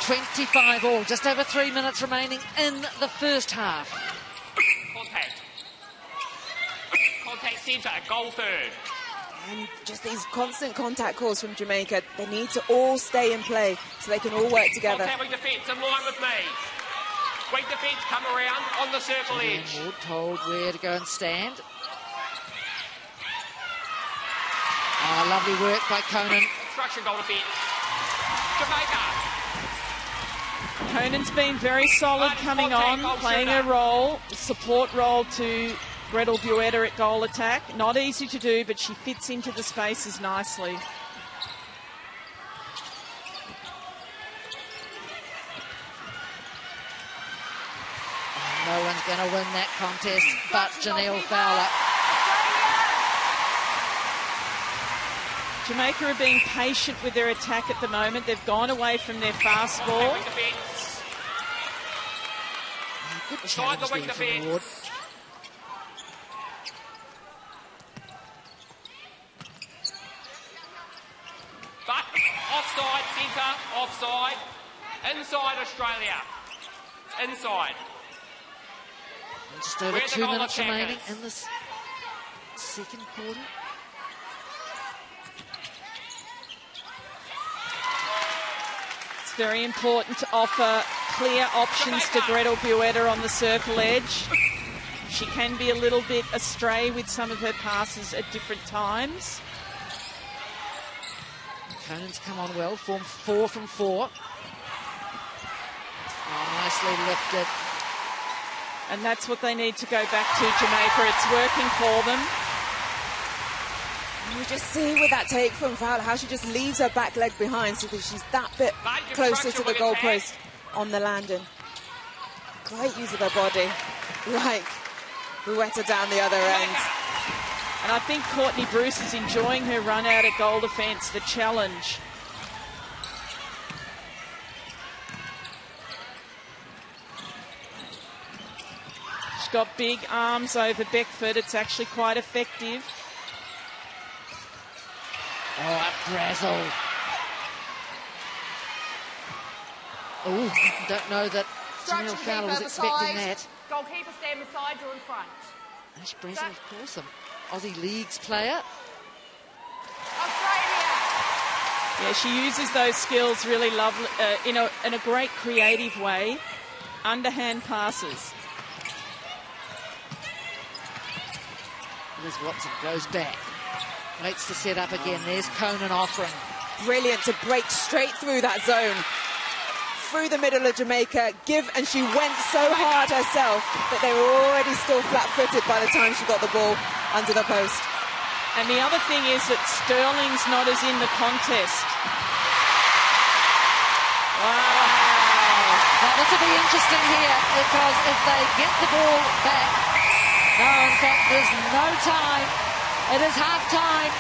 25-all, just over 3 minutes remaining in the first half. Contact. Contact centre, goal third. And just these constant contact calls from Jamaica. They need to all stay in play so they can all work together. Contact weak defence, in line with me. Weak defence, come around on the circle edge. Ward told where to go and stand. Oh, lovely work by Conan. Obstruction goal defence. Jamaica. Conan's been very solid coming on, playing a role, support role to Gretel Bueta at goal attack. Not easy to do, but she fits into the spaces nicely. No one's going to win that contest but Janelle Fowler. Jamaica are being patient with their attack at the moment. They've gone away from their fast ball. Weak defence. Good Beside the challenge weak there from Ward. defence. But offside, centre, offside. Inside Australia. Inside. And just over Where the 2 goal minutes attackers? remaining in this second quarter. It's very important to offer clear options to Gretel Bueta on the circle edge. She can be a little bit astray with some of her passes at different times. Conan's come on well, formed 4 from 4. Oh, nicely lifted. And that's what they need to go back to, Jamaica. It's working for them. You just see with that take from Fowler how she just leaves her back leg behind so that she's that bit closer to the goalpost on the landing. Great use of her body, like Bueta down the other end. And I think Courtney Bruce is enjoying her run out at goal defence, the challenge. She's got big arms over Beckford. It's actually quite effective. Oh, a Brazel. Oh, don't know that Janelle Fowler was expecting that. Goalkeeper stand beside, draw in front. Ash Brazel, of course, an Aussie Leagues player. Australia! Yeah, she uses those skills really lovely, in a great creative way. Underhand passes. Liz Watson goes back. Waits to set up again. There's Conan offering. Brilliant to break straight through that zone. Through the middle of Jamaica, and she went so hard herself that they were already still flat-footed by the time she got the ball under the post. And the other thing is that Sterling's not as in the contest. Wow. Now this will be interesting here because if they get the ball back, no, in fact, there's no time. It is half-time.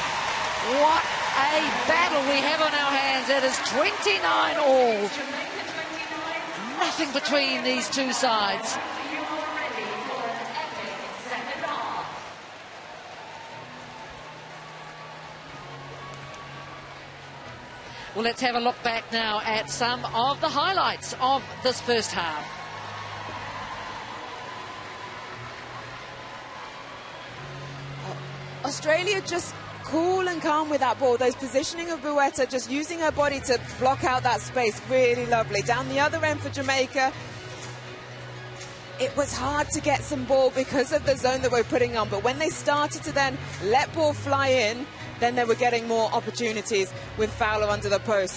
What a battle we have on our hands. It is 29 all. Nothing between these two sides. Well, let's have a look back now at some of the highlights of this first half. Australia just cool and calm with that ball. Those positioning of Bueta, just using her body to block out that space, really lovely. Down the other end for Jamaica, it was hard to get some ball because of the zone that we're putting on, but when they started to then let ball fly in, then they were getting more opportunities with Fowler under the post.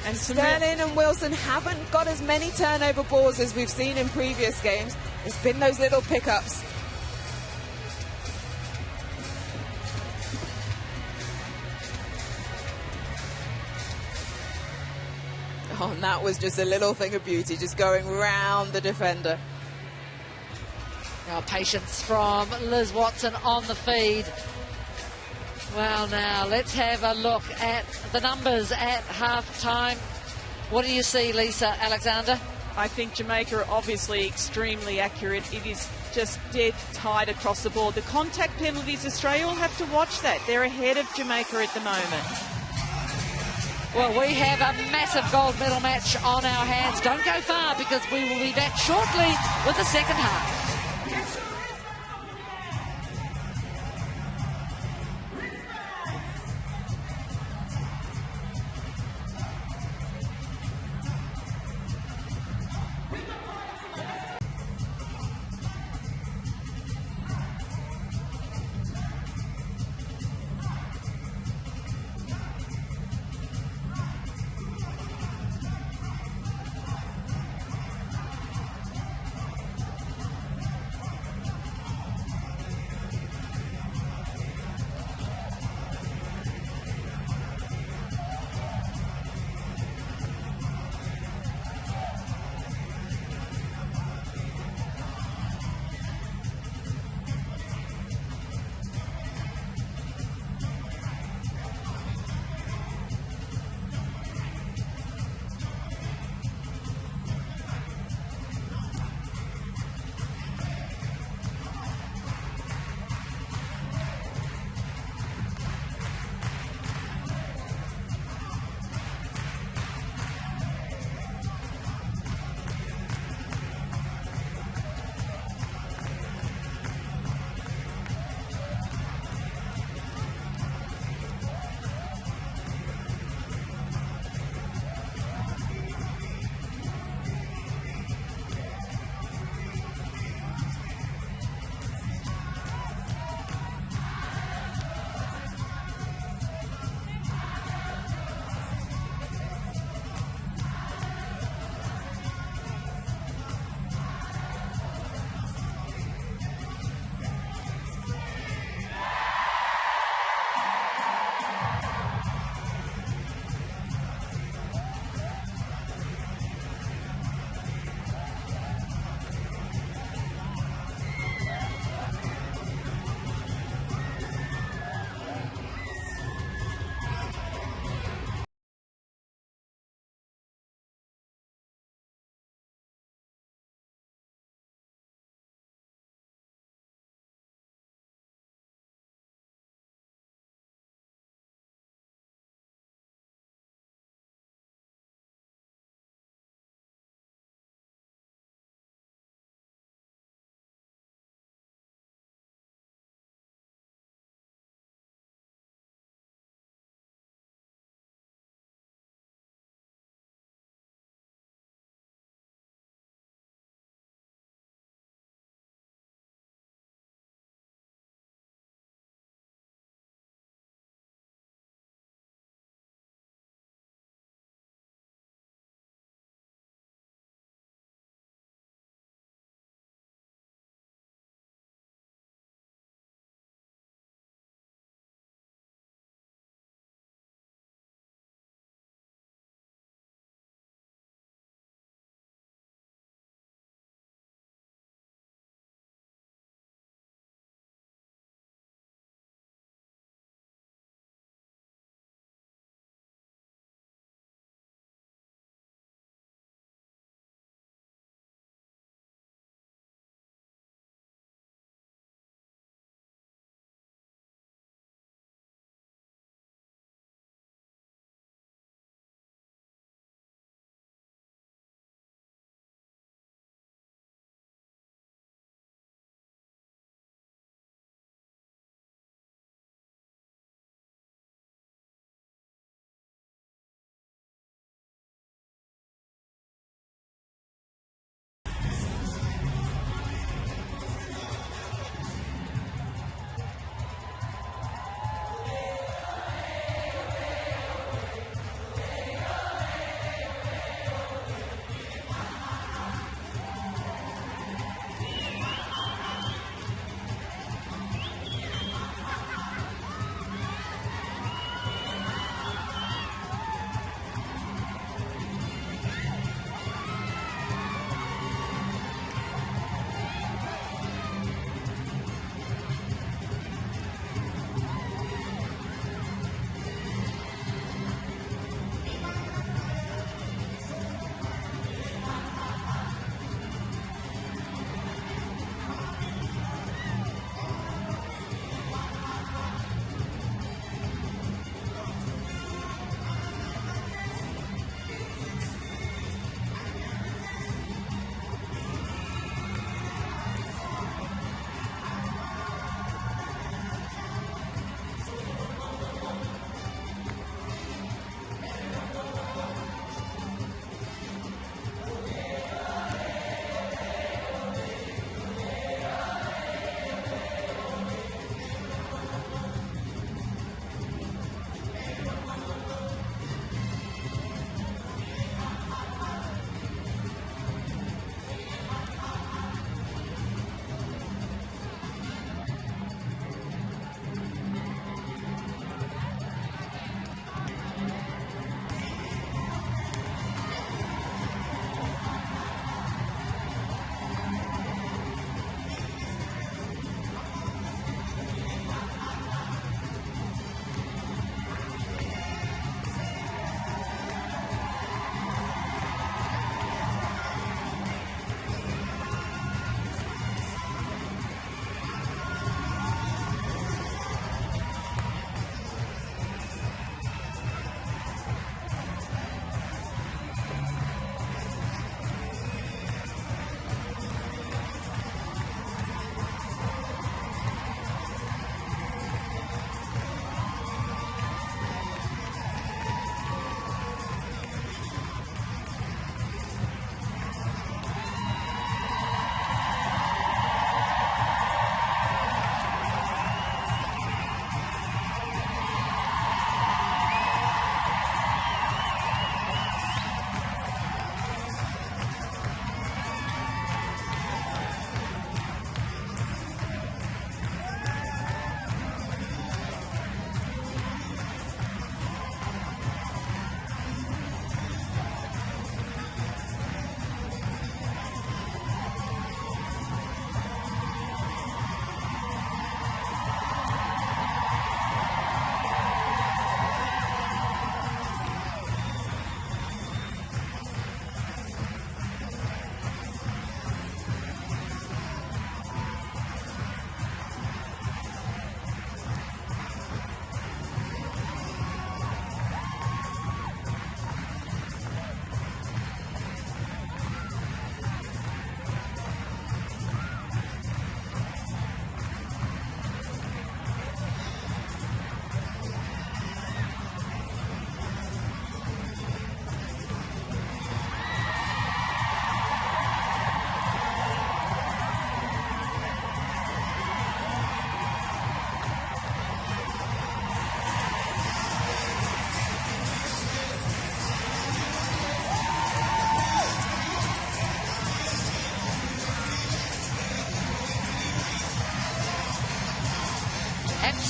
And Sterling and Wilson haven't got as many turnover balls as we've seen in previous games. It's been those little pickups. Oh, and that was just a little thing of beauty, just going round the defender. Now patience from Liz Watson on the feed. Well, now let's have a look at the numbers at half-time. What do you see, Lisa Alexander? I think Jamaica are obviously extremely accurate. It is just dead tight across the board. The contact penalties, Australia will have to watch that. They're ahead of Jamaica at the moment. Well, we have a massive gold medal match on our hands. Don't go far because we will be back shortly with the second half.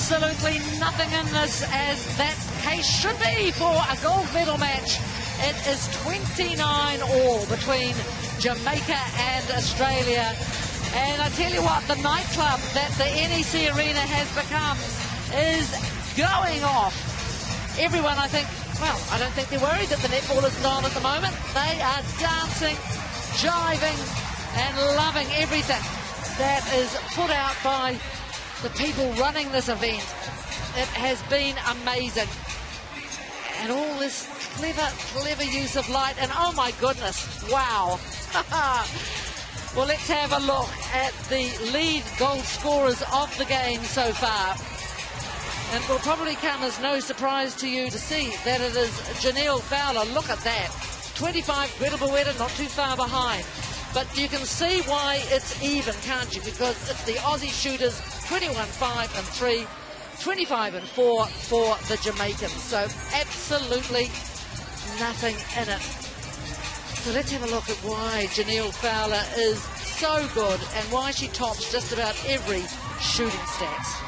absolutely nothing in this, as that case should be for a gold medal match. It is 29 all between Jamaica and Australia. And I tell you what, the nightclub that the NEC Arena has become is going off. Everyone, I think, well, I don't think they're worried that the netball isn't on at the moment. They are dancing, jiving, and loving everything that is put out by the people running this event. It has been amazing. And all this clever use of light. And oh my goodness, wow. Well, let's have a look at the lead goal scorers of the game so far. And it will probably come as no surprise to you to see that it is Janelle Fowler. Look at that. 25, Greta Boetta not too far behind. But you can see why it's even, can't you? Because it's the Aussie shooters, 21-5 and 3, 25 and 4 for the Jamaicans. So absolutely nothing in it. So let's have a look at why Janelle Fowler is so good and why she tops just about every shooting stats.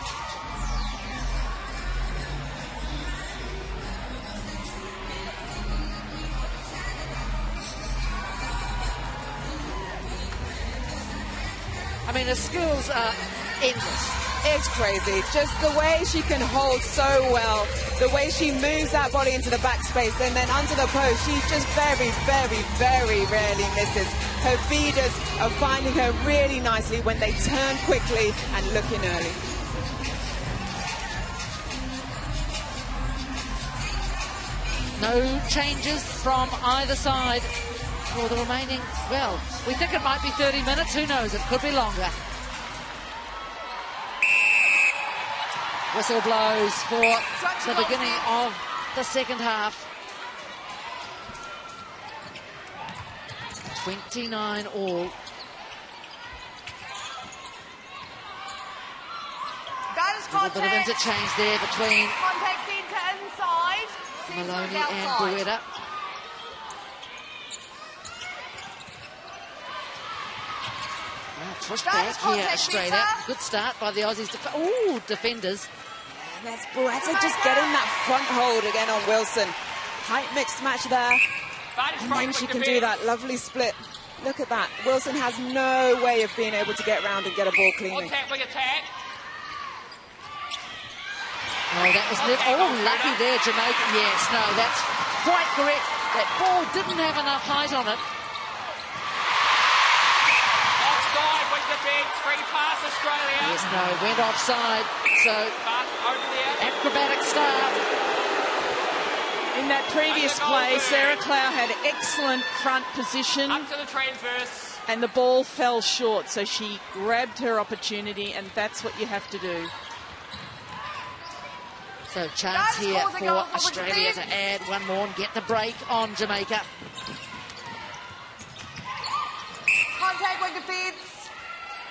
I mean, her skills are endless. It's crazy. Just the way she can hold so well, the way she moves that body into the backspace and then under the post, she just very, very, very rarely misses. Her feeders are finding her really nicely when they turn quickly and look in early. No changes from either side for the remaining, well, we think it might be 30 minutes. Who knows? It could be longer. Whistle blows for the beginning of the second half. 29 all. A little bit of interchange there between Contact centre inside. Maloney and Boetta. Push back here, Australia. Good start by the Aussies. Defenders. And that's Boetta just getting that front hold again on Wilson. Height mixed match there. And then she can do that lovely split. Look at that. Wilson has no way of being able to get around and get a ball cleanly. Attack. Oh, that was lucky there, Jamaica. Yes, no, that's quite correct. That ball didn't have enough height on it. Offside, wing defence, free pass Australia. Yes, no, went offside. So, Over there. acrobatic start. In that previous play, Sarah Clow had excellent front position. Up to the transverse. And the ball fell short, so she grabbed her opportunity, and that's what you have to do. So chance here for Australia to add one more and get the break on Jamaica. Contact wing defence.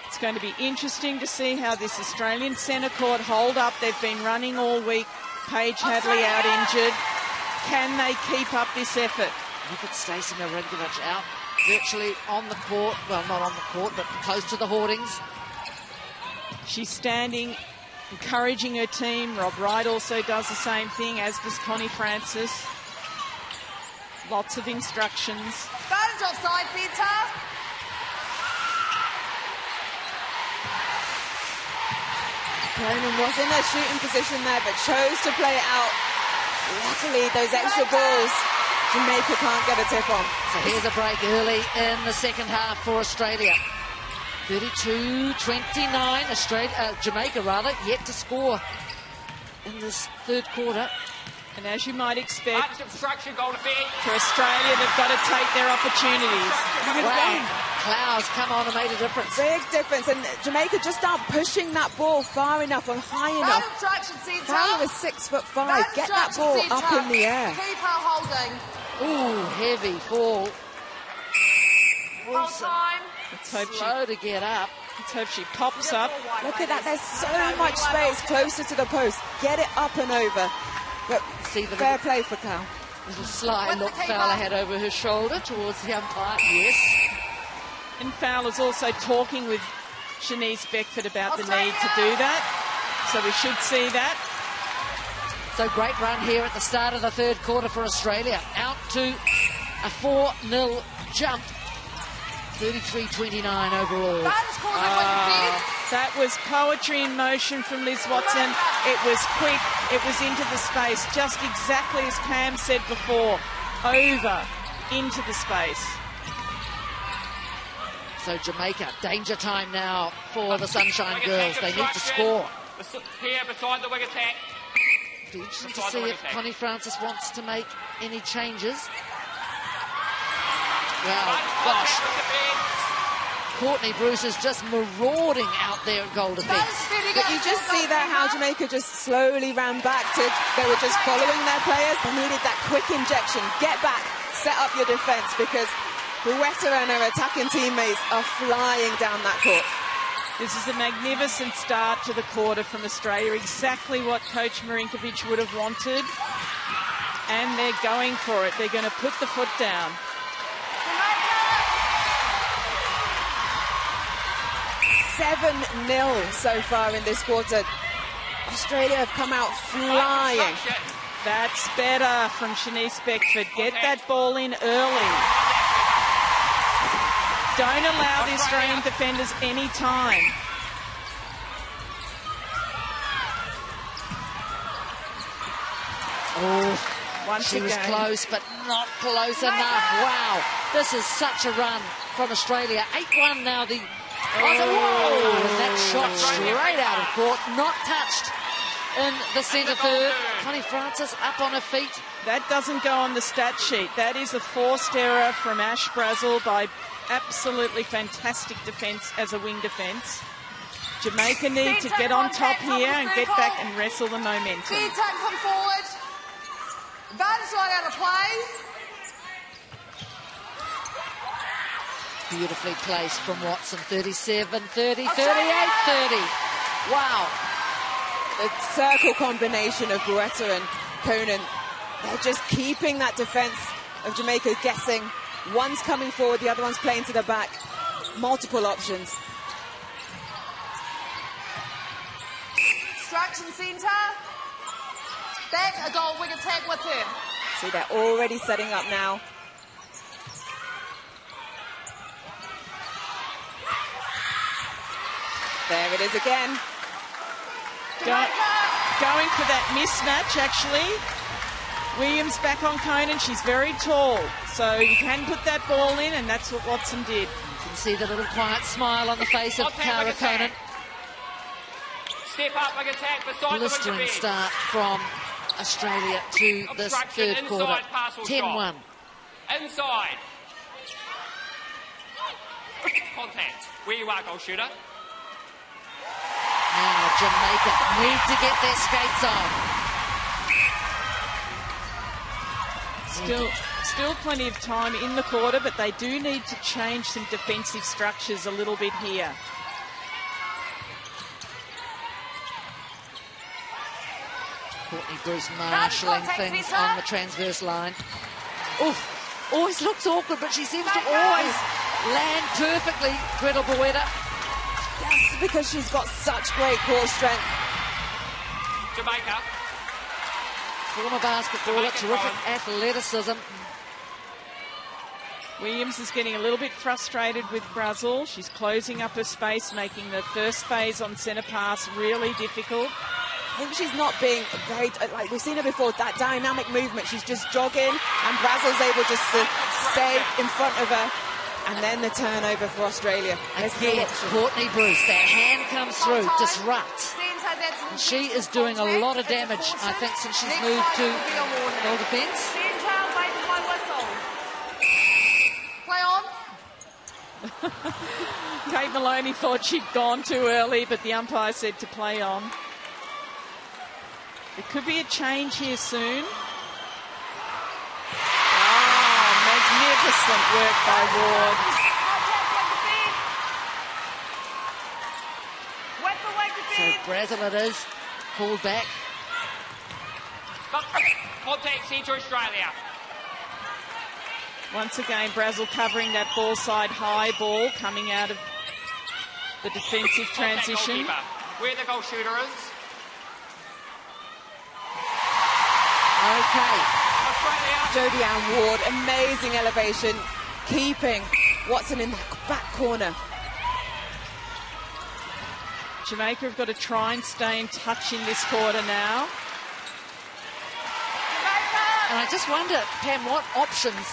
It's going to be interesting to see how this Australian centre court hold up. They've been running all week. Paige Hadley out injured. Can they keep up this effort? Look at Stacey Marinkovic out virtually on the court. Well, not on the court, but close to the hoardings. She's standing, encouraging her team. Rob Wright also does the same thing, as does Connie Francis. Lots of instructions. Advantage offside centre. Cronin was in a shooting position there, but chose to play it out. Luckily, those extra balls, Jamaica can't get a tip on. So here's a break early in the second half for Australia. 32-29, Jamaica rather, yet to score in this third quarter. And as you might expect, Obstruction, goal defence. for Australia, they've got to take their opportunities. Wow, Clouds come on and made a difference. Big difference, and Jamaica just aren't pushing that ball far enough and high enough. Obstruction centre. Fowler is 6'5". Get that ball up in the air. Keep her holding. Ooh, heavy fall. Hold Wilson, time. Let's hope slow to get up. she pops up. Look at that, there's so much space closer to the post. Get it up and over. But See the fair play for Cal. little sly With the look keeper. Fowler had over her shoulder towards the umpire. Yes. And Fowler's also talking with Shanice Beckford about the need to do that. So we should see that. So great run here at the start of the third quarter for Australia. Out to a 4-0 jump. 33-29 overall. That was poetry in motion from Liz Watson. It was quick. It was into the space, just exactly as Pam said before. Over into the space. So Jamaica, danger time now for the Sunshine Girls. They need to score. Here beside the wing attack. Be interesting to see if Connie Francis wants to make any changes. Well, gosh. Courtney Bruce is just marauding out there at goal defence. But you just see there how Jamaica just slowly ran back to, they were just following their players. They needed that quick injection. Get back, set up your defence, because Bueta and her attacking teammates are flying down that court. This is a magnificent start to the quarter from Australia, exactly what Coach Marinkovic would have wanted. And they're going for it. They're going to put the foot down. Jamaica! 7-0 so far in this quarter. Australia have come out flying. That's better from Shanice Beckford. Get that ball in early. Don't allow the Australian defenders any time. Oh, she was close, but not close enough. Wow, this is such a run from Australia. 8-1 now. And that shot straight out of court, not touched in the centre third. Connie Francis up on her feet. That doesn't go on the stat sheet. That is a forced error from Ash Brazel by absolutely fantastic defence as a wing defence. Jamaica need to get on top here and get back and wrestle the momentum. Come forward. Van's right out of play. Beautifully placed from Watson. 37, 30, 38, 30. Wow. The circle combination of Bueta and Conan, they're just keeping that defence of Jamaica guessing. One's coming forward, the other one's playing to the back. Multiple options. Distraction centre. Back, a goal wing attack with him. See, they're already setting up now. There it is again. Going for that mismatch, actually. Williams back on Conan. She's very tall, so you can put that ball in, and that's what Watson did. You can see the little quiet smile on the face of Cara Conan. Step up, like attack beside blistering start from Australia to this third quarter. 10-1. Inside. Contact. Where you are, goal shooter. Now Jamaica need to get their skates on. Still plenty of time in the quarter, but they do need to change some defensive structures a little bit here. Courtney Bruce marshalling things on the transverse line. Oof, always looks awkward, but she seems to always land perfectly, Gretel Bueta. Yes, because she's got such great core strength. Jamaica. Former basketballer, terrific athleticism. Williams is getting a little bit frustrated with Brazel. She's closing up her space, making the first phase on centre pass really difficult. I think she's not being very, like we've seen her before, that dynamic movement. She's just jogging, and Brazel's able just to stay in front of her. And then the turnover for Australia. Again, Courtney Bruce, that hand comes through, disrupts. And she is doing a lot of damage, I think, since she's moved to goal defence. Play on. Kate Maloney thought she'd gone too early, but the umpire said to play on. There could be a change here soon. Magnificent work by Ward. So Brazel it is, called back. Contact centre Australia. Once again, Brazel covering that ball side high ball coming out of the defensive transition. Where the goal shooter is. Okay. Jodie Ann Ward, amazing elevation, keeping Watson in the back corner. Jamaica have got to try and stay in touch in this quarter now. And I just wonder, Pam, what options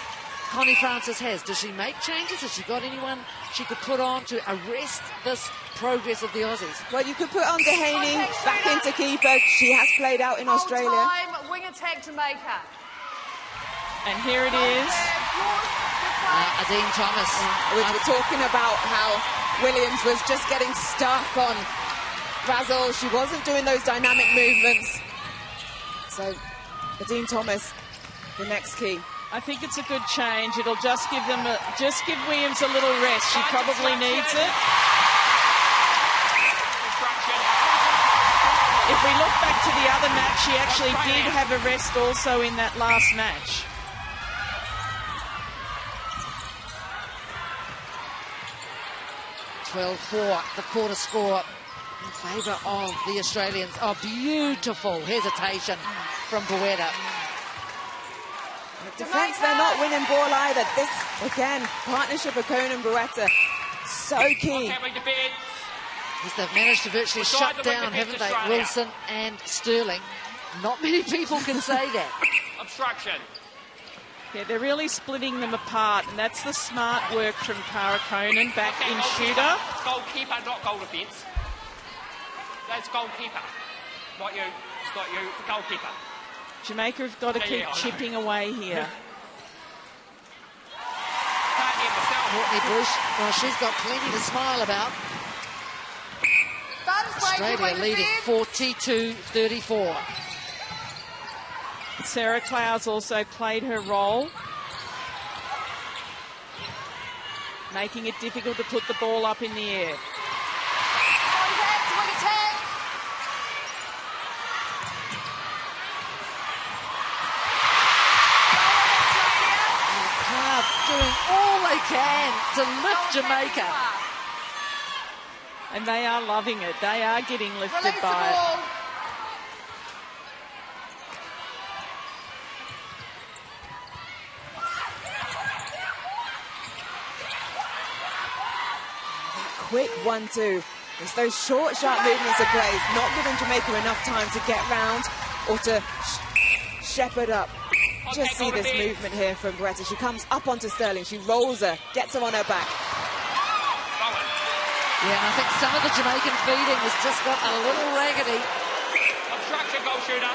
Connie Francis has. Does she make changes? Has she got anyone she could put on to arrest this progress of the Aussies? Well, you could put on Dehaney back into keeper. She has played out in Australia. Time, wing attack Jamaica. And here it is. Adine Thomas. We were talking about how Williams was just getting stuck on Razzle. She wasn't doing those dynamic movements. So, Adine Thomas, the next key. I think it's a good change. It'll just give them just give Williams a little rest. She probably needs it. If we look back to the other match, she actually did have a rest also in that last match. The quarter score in favour of the Australians. Oh, beautiful hesitation from Boetta. Defence, they're not winning ball either. This, again, partnership of Conan and Boetta, so key. Yes, they've managed to virtually shut down, haven't they, Wilson and Sterling. Not many people can say that. Obstruction. Yeah, they're really splitting them apart, and that's the smart work from Cara Conan back in shooter. Goalkeeper, not goal defence. That's goalkeeper. Not you. It's not you. It's the goalkeeper. Jamaica have got to keep chipping away here. Courtney Bush, well, she's got plenty to smile about. Australia leading 42-34. Sarah Clowes also played her role, making it difficult to put the ball up in the air. Doing all they can to lift Jamaica. And they are loving it. They are getting lifted by it. Quick 1-2. It's those short, sharp movements of plays, not giving Jamaica enough time to get round or to shepherd up. Just see this movement here from Boetta. She comes up onto Sterling. She rolls her, gets her on her back. Yeah, and I think some of the Jamaican feeding has just got a little raggedy. Obstruction, goal shooter.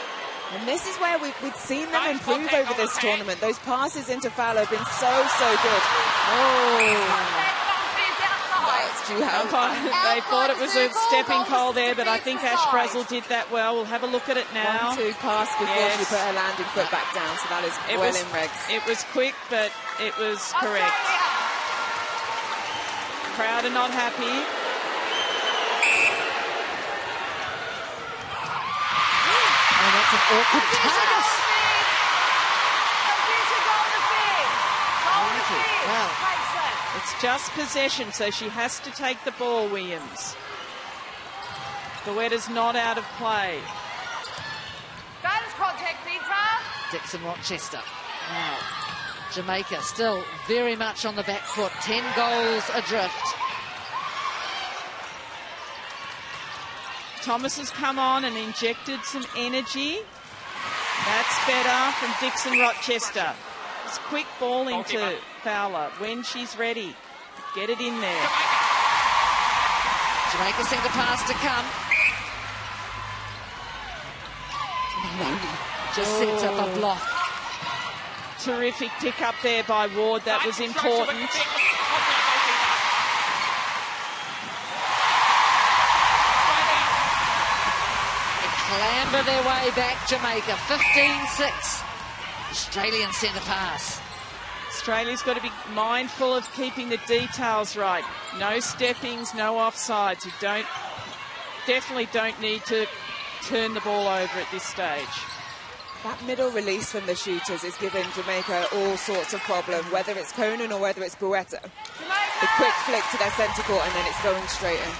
And this is where we've seen them improve over this tournament. Those passes into Fowler have been so good. Oh. They thought it was a stepping goal there, but I think Ash Brazel did that well. We'll have a look at it now. 1-2 pass before she put her landing foot back down, so that is well in regs. It was quick, but it was correct. Crowd are not happy. And that's an awkward pass. Wow. It's just possession, so she has to take the ball, Williams. Boetta's not out of play. Dixon Rochester. Wow. Jamaica still very much on the back foot. 10 goals adrift. Thomas has come on and injected some energy. That's better from Dixon Rochester. It's quick ball into Fowler when she's ready. Get it in there. Jamaica sent the pass to come. Maloney just sets up a block. Terrific pick up there by Ward. That was important. They clamber their way back, Jamaica. 15-6. Australian centre pass. Australia's got to be mindful of keeping the details right. No steppings, no offsides. You definitely don't need to turn the ball over at this stage. That middle release from the shooters is giving Jamaica all sorts of problems, whether it's Conan or whether it's Boetta. The quick flick to their centre court and then it's going straight in.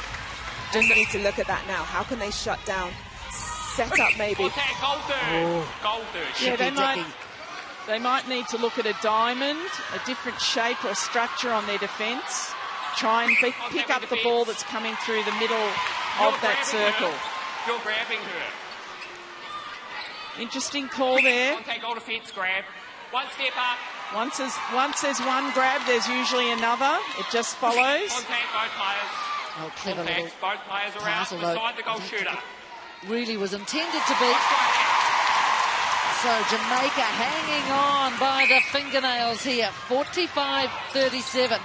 Just need to look at that now. How can they shut down setup maybe. Contact, goal third. Goal third. Yeah, they might need to look at a diamond, a different shape or structure on their defence. Try and pick up the ball that's coming through the middle of that circle. You're grabbing her. Interesting call there. Contact, goal defence, grab. One step up. Once there's one grab, there's usually another. It just follows. Contact, both players. Oh, clever little Contact, both players around pass, although beside the goal shooter. really was intended to be. So Jamaica hanging on by the fingernails here, 45-37.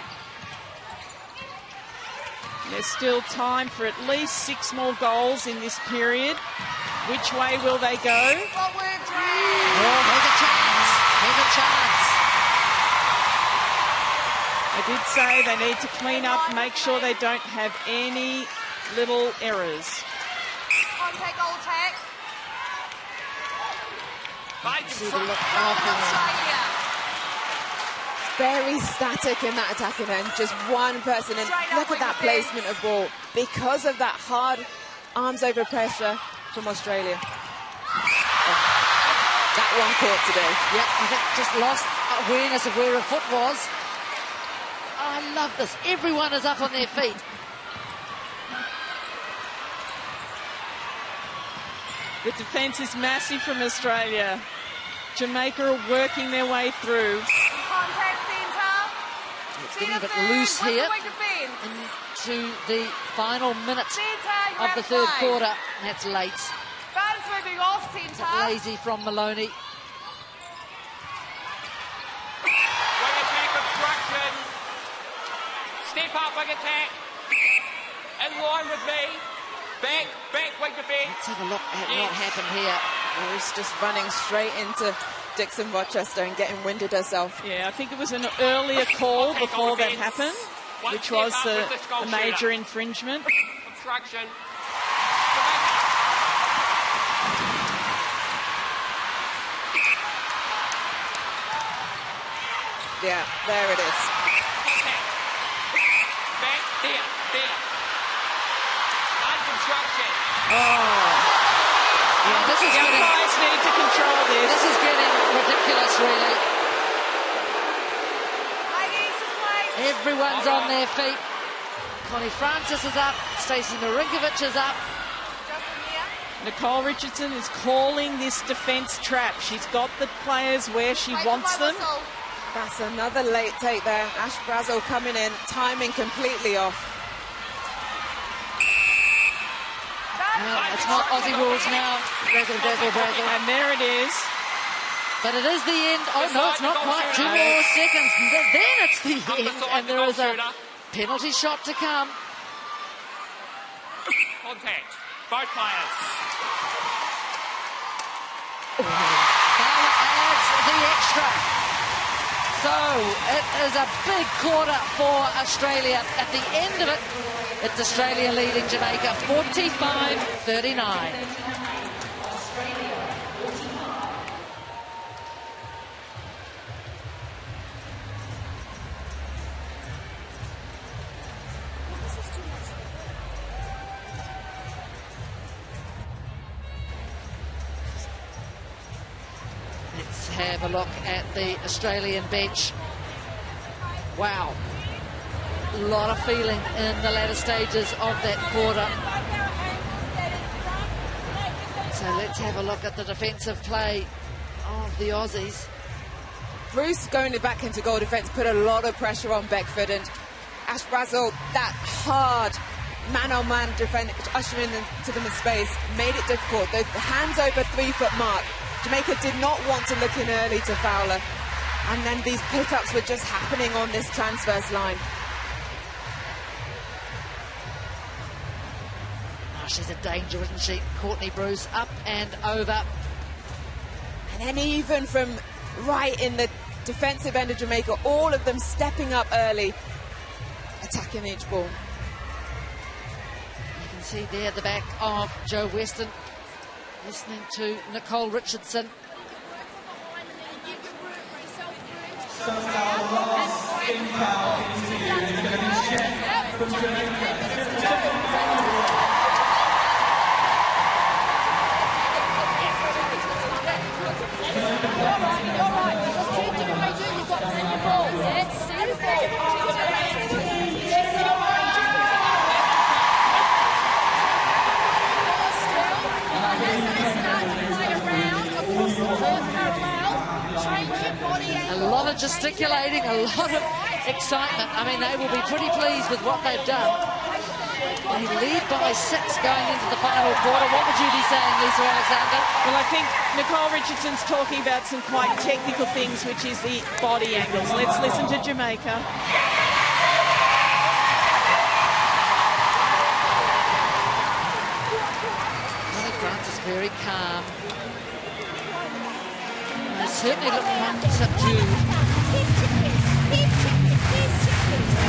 There's still time for at least 6 more goals in this period. Which way will they go? Oh, make a chance. Make a chance. I did say they need to clean up, make sure they don't have any little errors. Contact, goal attack. See the look off. Very static in that attacking end, just one person. And look at that placement of ball. Because of that hard arms over pressure from Australia. That one caught today. Yep, I think just lost awareness of where her foot was. Oh, I love this. Everyone is up on their feet. The defence is massive from Australia. Jamaica are working their way through. Contact centre. It's getting a bit loose here into the final minute of the third quarter. That's late. Fans moving off centre. Lazy from Maloney. Wing attack obstruction. Step up, wing attack. In line with me. Back, wing defence. Let's have a look at what happened here. Bruce just running straight into Dixon Rochester and getting winded herself. Yeah, I think it was an earlier call before that happened, which was the major infringement. Obstruction. Yeah, there it is. Back, there. Unobstruction. Yeah, this is The umpires need to control this. This is getting ridiculous, really. Everyone's on their feet. Connie Francis is up. Stacey Marinkovic is up. Nicole Richardson is calling this defence trap. She's got the players where she wants them. That's another late take there. Ash Brazel coming in, timing completely off. It's not Aussie rules now. Brazel. And there it is. But it is the end. Oh, no, it's not quite. 2 more seconds. Then it's the end. And there is a penalty shot to come. Contact. Both players. Fowler adds the extra. So it is a big quarter for Australia. At the end of it, it's Australia leading Jamaica 45-39. Let's have a look at the Australian bench. Wow. A lot of feeling in the latter stages of that quarter. So let's have a look at the defensive play of the Aussies. Bruce going back into goal defence put a lot of pressure on Beckford, and Ash Brazel, that hard man-on-man defence, ushering into them in space, made it difficult. The hands over 3-foot mark. Jamaica did not want to look in early to Fowler, and then these pit-ups were just happening on this transverse line. Oh, she's a danger, isn't she? Courtney Bruce up and over. And then even from right in the defensive end of Jamaica, all of them stepping up early, attacking each ball. You can see there the back of Joe Weston, listening to Nicole Richardson. You're right. Just keep doing what you do. You've got to send your ball. Yeah, send your A lot of gesticulating, a lot of excitement. I mean, they will be pretty pleased with what they've done. They lead by 6 going into the final quarter. What would you be saying, Lisa Alexander? Well, I think Nicole Richardson's talking about some quite technical things, which is the body angles. Let's listen to Jamaica. France is very calm. They certainly look quite subdued.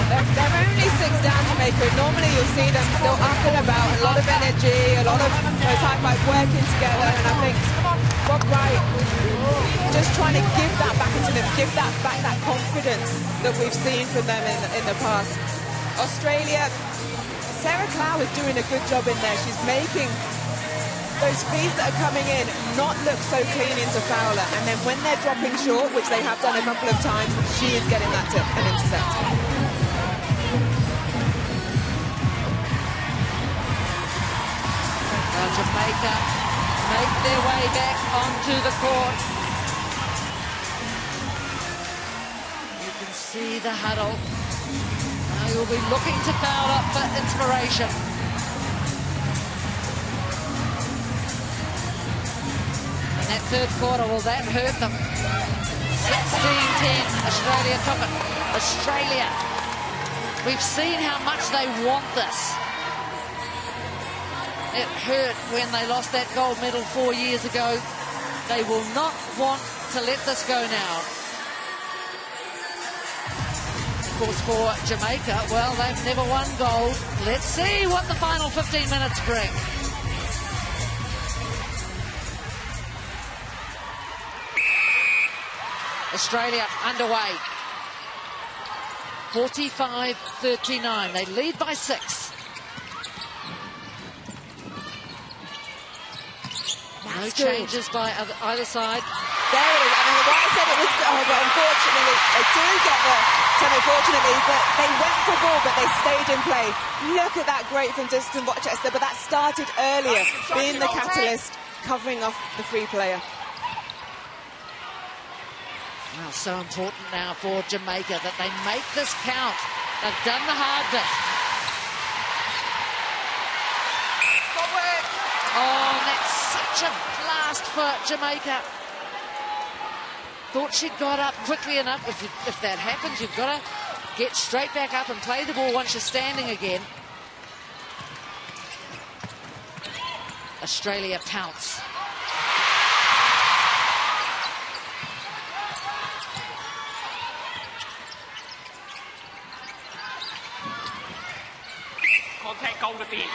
They're only 6 down, Jamaica. Normally you'll see them still up and about, a lot of energy, a lot of those high five working together, and I think Bob Wright just trying to give that back into them, give that back, that confidence that we've seen from them in the past. Australia, Sarah Clow is doing a good job in there. She's making those feeds that are coming in not look so clean into Fowler, and then when they're dropping short, which they have done a couple of times, she is getting that to an intercept. Jamaica make their way back onto the court. You can see the huddle. Now you'll be looking to Fowler for inspiration. In that third quarter, will that hurt them? 16-10, Australia took it. Australia, we've seen how much they want this. It hurt when they lost that gold medal 4 years ago. They will not want to let this go now. Of course, for Jamaica, well, they've never won gold. Let's see what the final 15 minutes bring. Australia underway. 45-39. They lead by 6. No changes by either side. There it is. I mean, why I said it was good, but unfortunately, they do get the turn. Fortunately, is that they went for ball, but they stayed in play. Look at that great from Distant Rochester, but that started earlier, being the catalyst, covering off the free player. Well, so important now for Jamaica that they make this count. They've done the hard bit. Oh, that's such a blast for Jamaica. Thought she'd got up quickly enough. If that happens, you've got to get straight back up and play the ball once you're standing again. Australia pounce. Contact goal defence.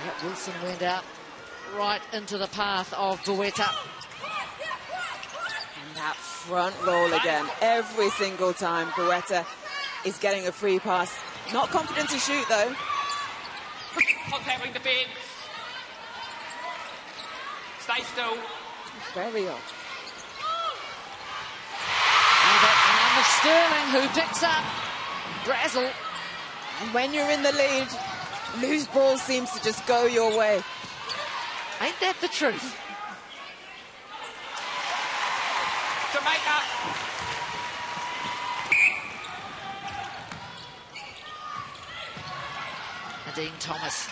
Yeah, Wilson went out right into the path of Bueta. And that front roll again, every single time Bueta is getting a free pass. Not confident to shoot though. Contact ring defence. Stay still. Very odd. And that arm of Sterling who picks up Brazel. And when you're in the lead, loose ball seems to just go your way. Ain't that the truth? Jamaica. Nadine Thomas.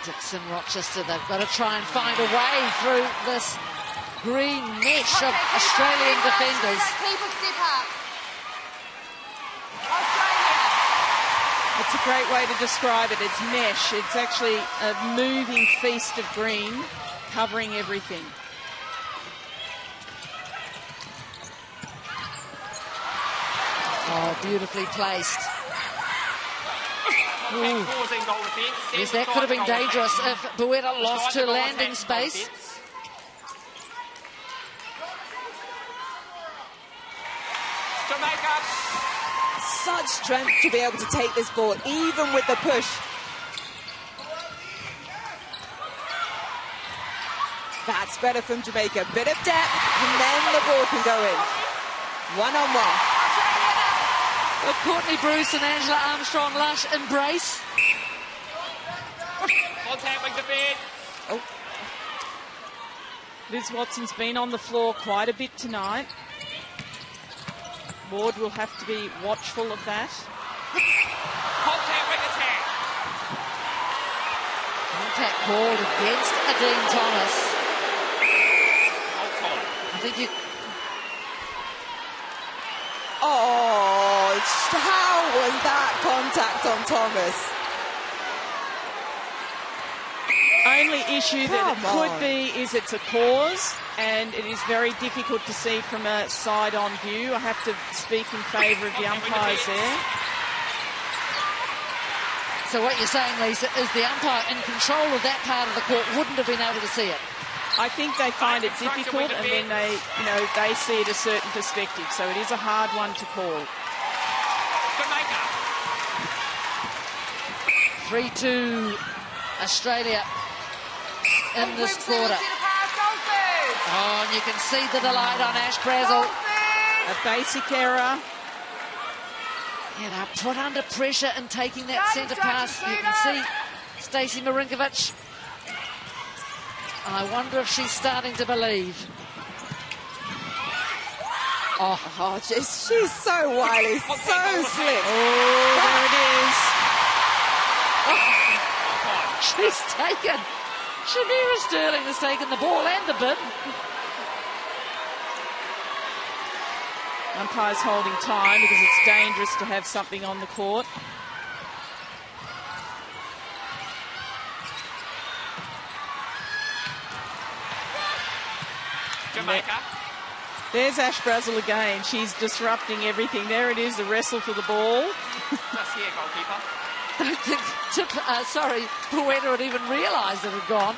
Dixon Rochester, they've got to try and find a way through this green mesh of Australian defenders. Keep a step up. It's a great way to describe it. It's mesh. It's actually a moving feast of green covering everything. Oh, beautifully placed. Causing goal defence. Yes, that could have been dangerous if Bueta lost her landing space. Jamaica. Such strength to be able to take this ball, even with the push. That's better from Jamaica. Bit of depth, and then the ball can go in. One-on-one. Well, Courtney Bruce and Angela Armstrong-Lush embrace. Contact with the bed. Oh, Liz Watson's been on the floor quite a bit tonight. Ward will have to be watchful of that. Contact with attack. Contact called against Adine Thomas. Hold time. I think you... oh, how was that contact on Thomas? Only issue that it Come could on. be is it's a cause, and it is very difficult to see from a side-on view. I have to speak in favour of the umpires there. So what you're saying, Lisa, is the umpire in control of that part of the court wouldn't have been able to see it. I think they find it difficult, and then they see it a certain perspective. So it is a hard one to call. Jamaica. 3-2 Australia in this quarter. Oh, and you can see the delight on Ash Brazel. A basic error. Yeah, they're put under pressure in taking that centre pass. You can see Stacey Marinkovic. I wonder if she's starting to believe. Oh, she's so wily, so slick. Oh, there it is. She's taken. Shamira Sterling has taken the ball and the bid. Umpire's holding time because it's dangerous to have something on the court. Jamaica. There's Ash Brazel again. She's disrupting everything. There it is, the wrestle for the ball. Just here, goalkeeper. I don't think, Puerto had even realised it had gone.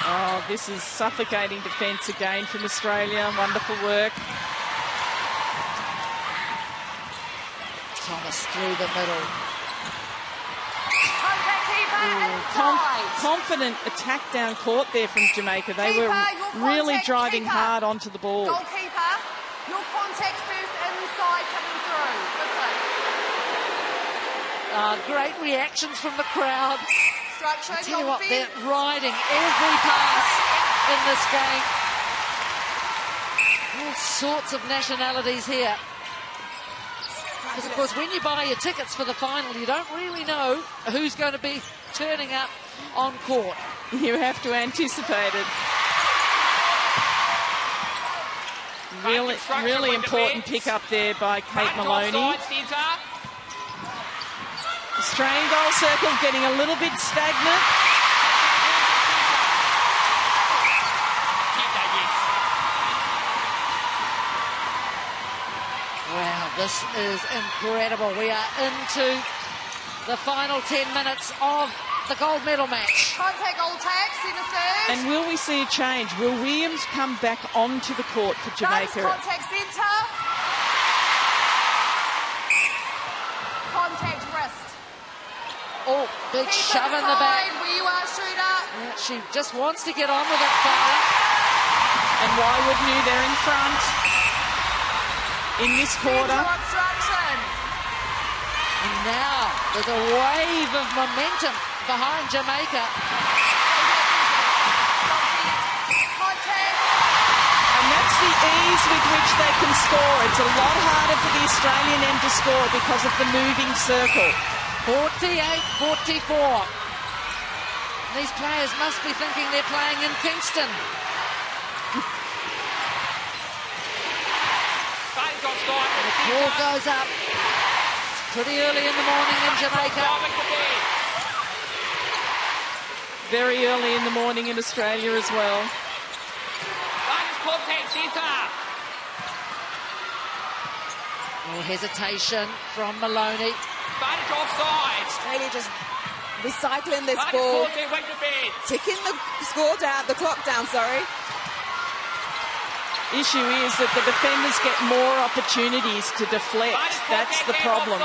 Oh, this is suffocating defence again from Australia. Wonderful work. Thomas through the middle. Confident attack down court there from Jamaica. They were really driving hard onto the ball. Goalkeeper, your contact first inside coming through. Good play. Great reactions from the crowd. Structure, I tell you your what, they're defence. riding every pass in this game. All sorts of nationalities here. Because, of course, when you buy your tickets for the final, you don't really know who's going to be turning up on court. You have to anticipate it. Really important pick up there by Kate Maloney. Australian goal circle getting a little bit stagnant. Wow, this is incredible. We are into the final 10 minutes of the gold medal match. Contact goal tag, centre third. And will we see a change? Will Williams come back onto the court for Jamaica? Contact centre. Contact wrist. Oh, big Keep shove in the inside back. where you are, shooter. Yeah, she just wants to get on with it, Farah. And why wouldn't you? They're in front in this quarter. Centre obstruction. And now there's a wave of momentum behind Jamaica. Contact. And that's the ease with which they can score. It's a lot harder for the Australian end to score because of the moving circle. 48-44. These players must be thinking they're playing in Kingston. The ball goes up. It's pretty early in the morning in Jamaica. Very early in the morning in Australia as well. Oh, hesitation from Maloney. Australia just recycling this ball, ticking the score down, the clock down, sorry. Issue is that the defenders get more opportunities to deflect. That's the problem.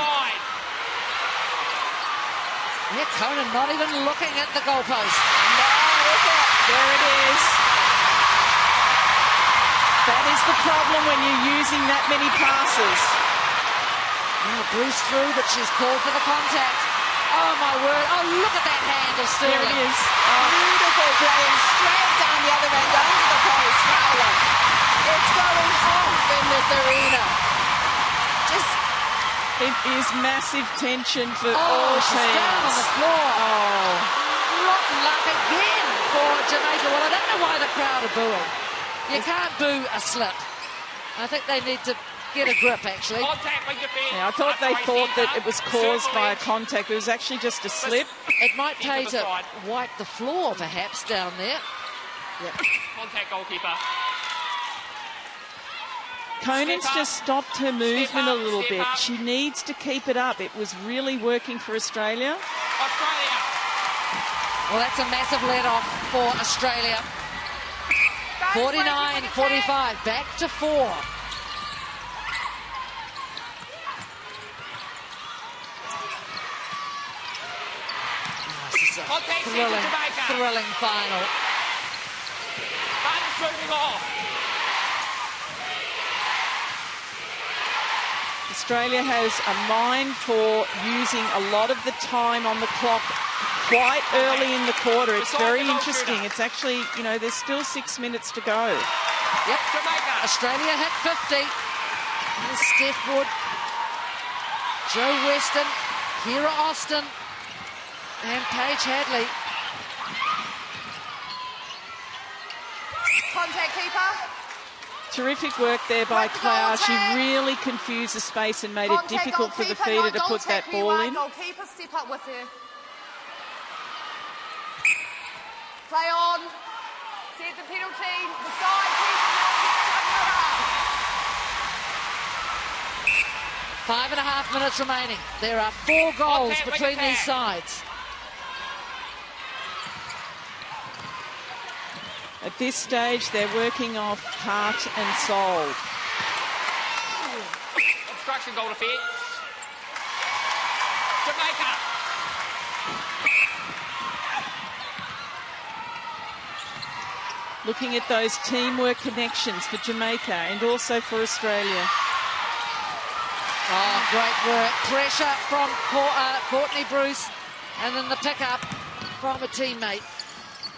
Yeah, Conan not even looking at the goalpost. No, There it is. That is the problem when you're using that many passes. Now Bruce through, but she's called for the contact. Oh, my word. Oh, look at that hand of There Sterling. it is. Beautiful playing straight down the other end under the post. Fowler. It's going off in this arena. Just It is massive tension for Oh, all she's teams. down on the floor. Oh, Rotten luck again for Jamaica. Well, I don't know why the crowd are booing. You can't boo a slip. I think they need to get a grip, actually. Contact with defence. yeah, I thought they thought that it was caused by a contact. It was actually just a slip. It might pay Into the to side. wipe the floor, perhaps, down there. Contact goalkeeper. Conan's Step up. just stopped her movement a up, little step bit. up. She needs to keep it up. It was really working for Australia. Australia. Well, that's a massive let-off for Australia. 49-45, back to 4. This is a Contact to thrilling, Jamaica. thrilling final. Buttons moving off. Australia has a mind for using a lot of the time on the clock quite early in the quarter. It's very interesting. It's actually, you know, there's still 6 minutes to go. Yep, Jamaica. Australia hit 50. Here's Steph Wood, Joe Weston, Kira Austin, and Paige Hadley. Contact keeper. Terrific work there by Work the Cloud. goal She tag. really confused the space and made it Contact difficult for the goalkeeper, feeder not to goal put that tag where you ball are. in. Goalkeeper, step up with her. Play on. Set the penalty. The side. Keep 5.5 minutes remaining. There are 4 goals Contact with between these attack. sides. At this stage, they're working off heart and soul. Obstruction goal defence. Jamaica. Looking at those teamwork connections for Jamaica and also for Australia. Oh, great work. Pressure from Courtney Bruce, and then the pick-up from a teammate.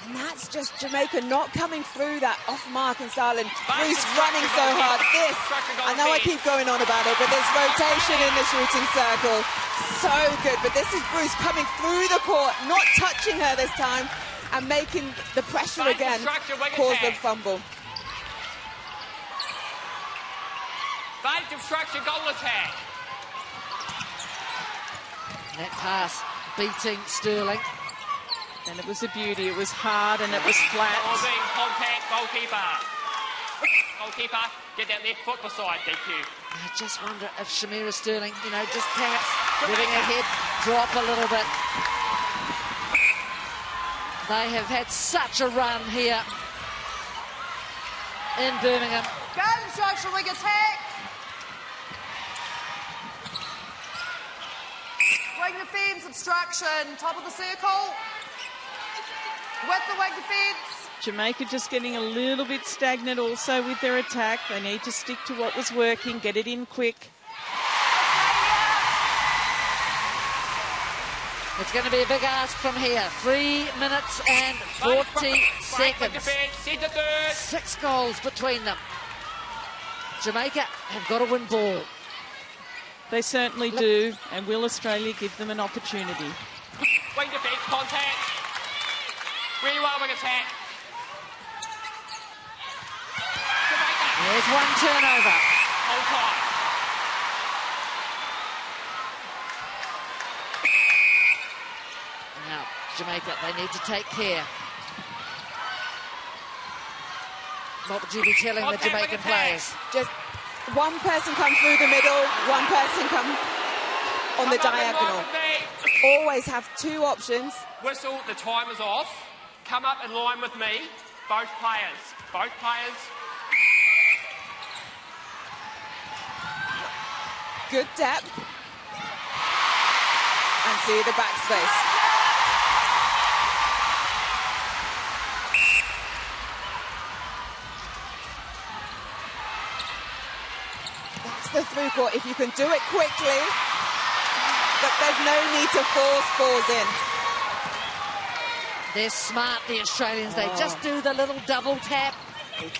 And that's just Jamaica not coming through that off-mark and Starlin. Bruce running so hard. This, I know I keep going on about it, but this rotation in the shooting circle, so good. But this is Bruce coming through the court, not touching her this time, and making the pressure again cause the fumble. Fake obstruction goal attack. That pass beating Sterling. And it was a beauty. It was hard and it was flat. Causing contact goalkeeper. Goalkeeper, get that left foot beside DQ. I just wonder if Shamira Sterling, you know, just perhaps letting her head drop a little bit. They have had such a run here in Birmingham. Game instruction, wing attack. Wing defence, obstruction, top of the circle. With the wing defence. Jamaica just getting a little bit stagnant also with their attack. They need to stick to what was working, get it in quick. It's going to be a big ask from here. 3 minutes and 40 seconds. 6 goals between them. Jamaica have got to win ball. They certainly do, and will Australia give them an opportunity? Wing defence, contact. Where you are, wing attack. Jamaica. There's one turnover. Hold tight. Now, Jamaica, they need to take care. What would you be telling the Jamaican players? Just one person come through the middle, one person come on the diagonal. Always have 2 options. Whistle, the time is off. Come up in line with me. Both players. Both players. Good depth. And see the backspace. That's the through court. If you can do it quickly, but there's no need to force balls in. They're smart, the Australians. They just do the little double tap.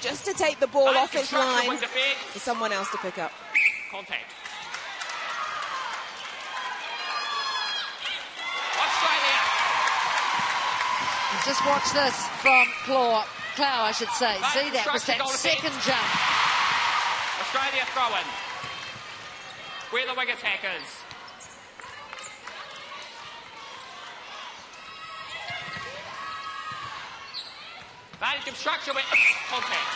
Just to take the ball off its line for someone else to pick up. Contact. Australia. And just watch this from Clow, I should say. See, that was that second jump. Australia throw-in. We're the wing attackers. Advantage of structure with contact.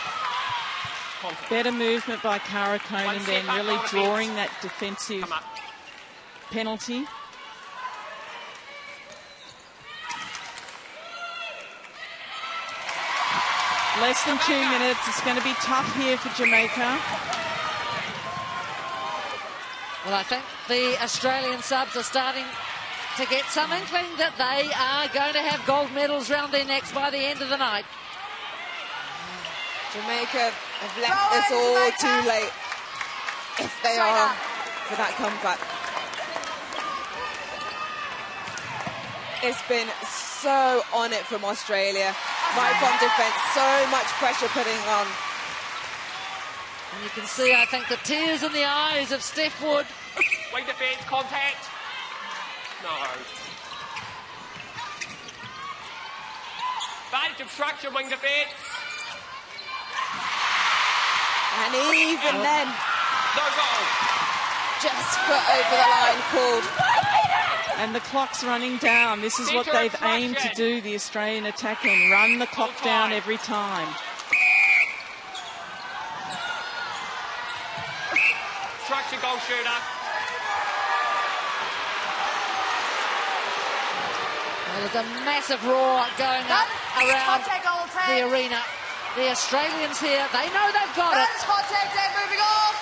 Better movement by Cara Conan then, really drawing that defensive penalty. Less than 2 minutes. It's going to be tough here for Jamaica. Well, I think the Australian subs are starting to get some inkling that they are going to have gold medals round their necks by the end of the night. Jamaica have left this all too late if they are for that comeback. It's been so on it from Australia. Right from defence, so much pressure putting on. And you can see, I think, the tears in the eyes of Steph Wood. Wing defence, contact. No. Advantage of structure, wing defence. And even then, no goal. Just put over the line called. And the clock's running down. This is what they've aimed to do, the Australian attack end. Run the clock down every time. Structure goal shooter. Well, there's a massive roar going up around the arena. The Australians here, they know they've got it. Moving on.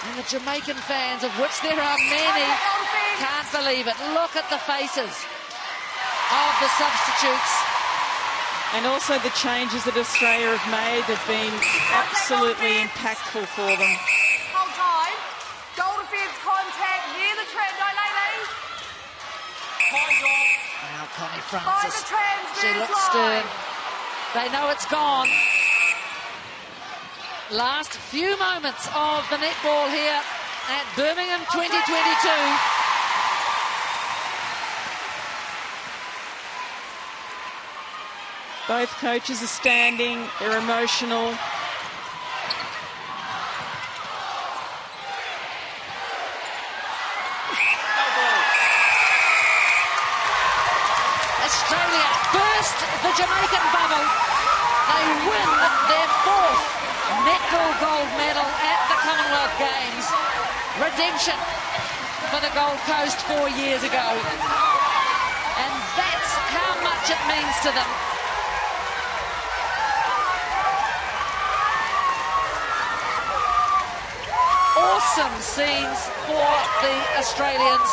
And the Jamaican fans, of which there are many, can't believe it. Look at the faces of the substitutes. And also the changes that Australia have made have been absolutely impactful for them. Hold time. Goal defence contact near the trend. Don't ladies. Now Connie Francis, she looks stern. They know it's gone. Last few moments of the netball here at Birmingham 2022. Both coaches are standing, they're emotional. Australia burst the Jamaican bubble. They win their fourth netball gold medal at the Commonwealth Games. Redemption for the Gold Coast 4 years ago. And that's how much it means to them. Awesome scenes for the Australians.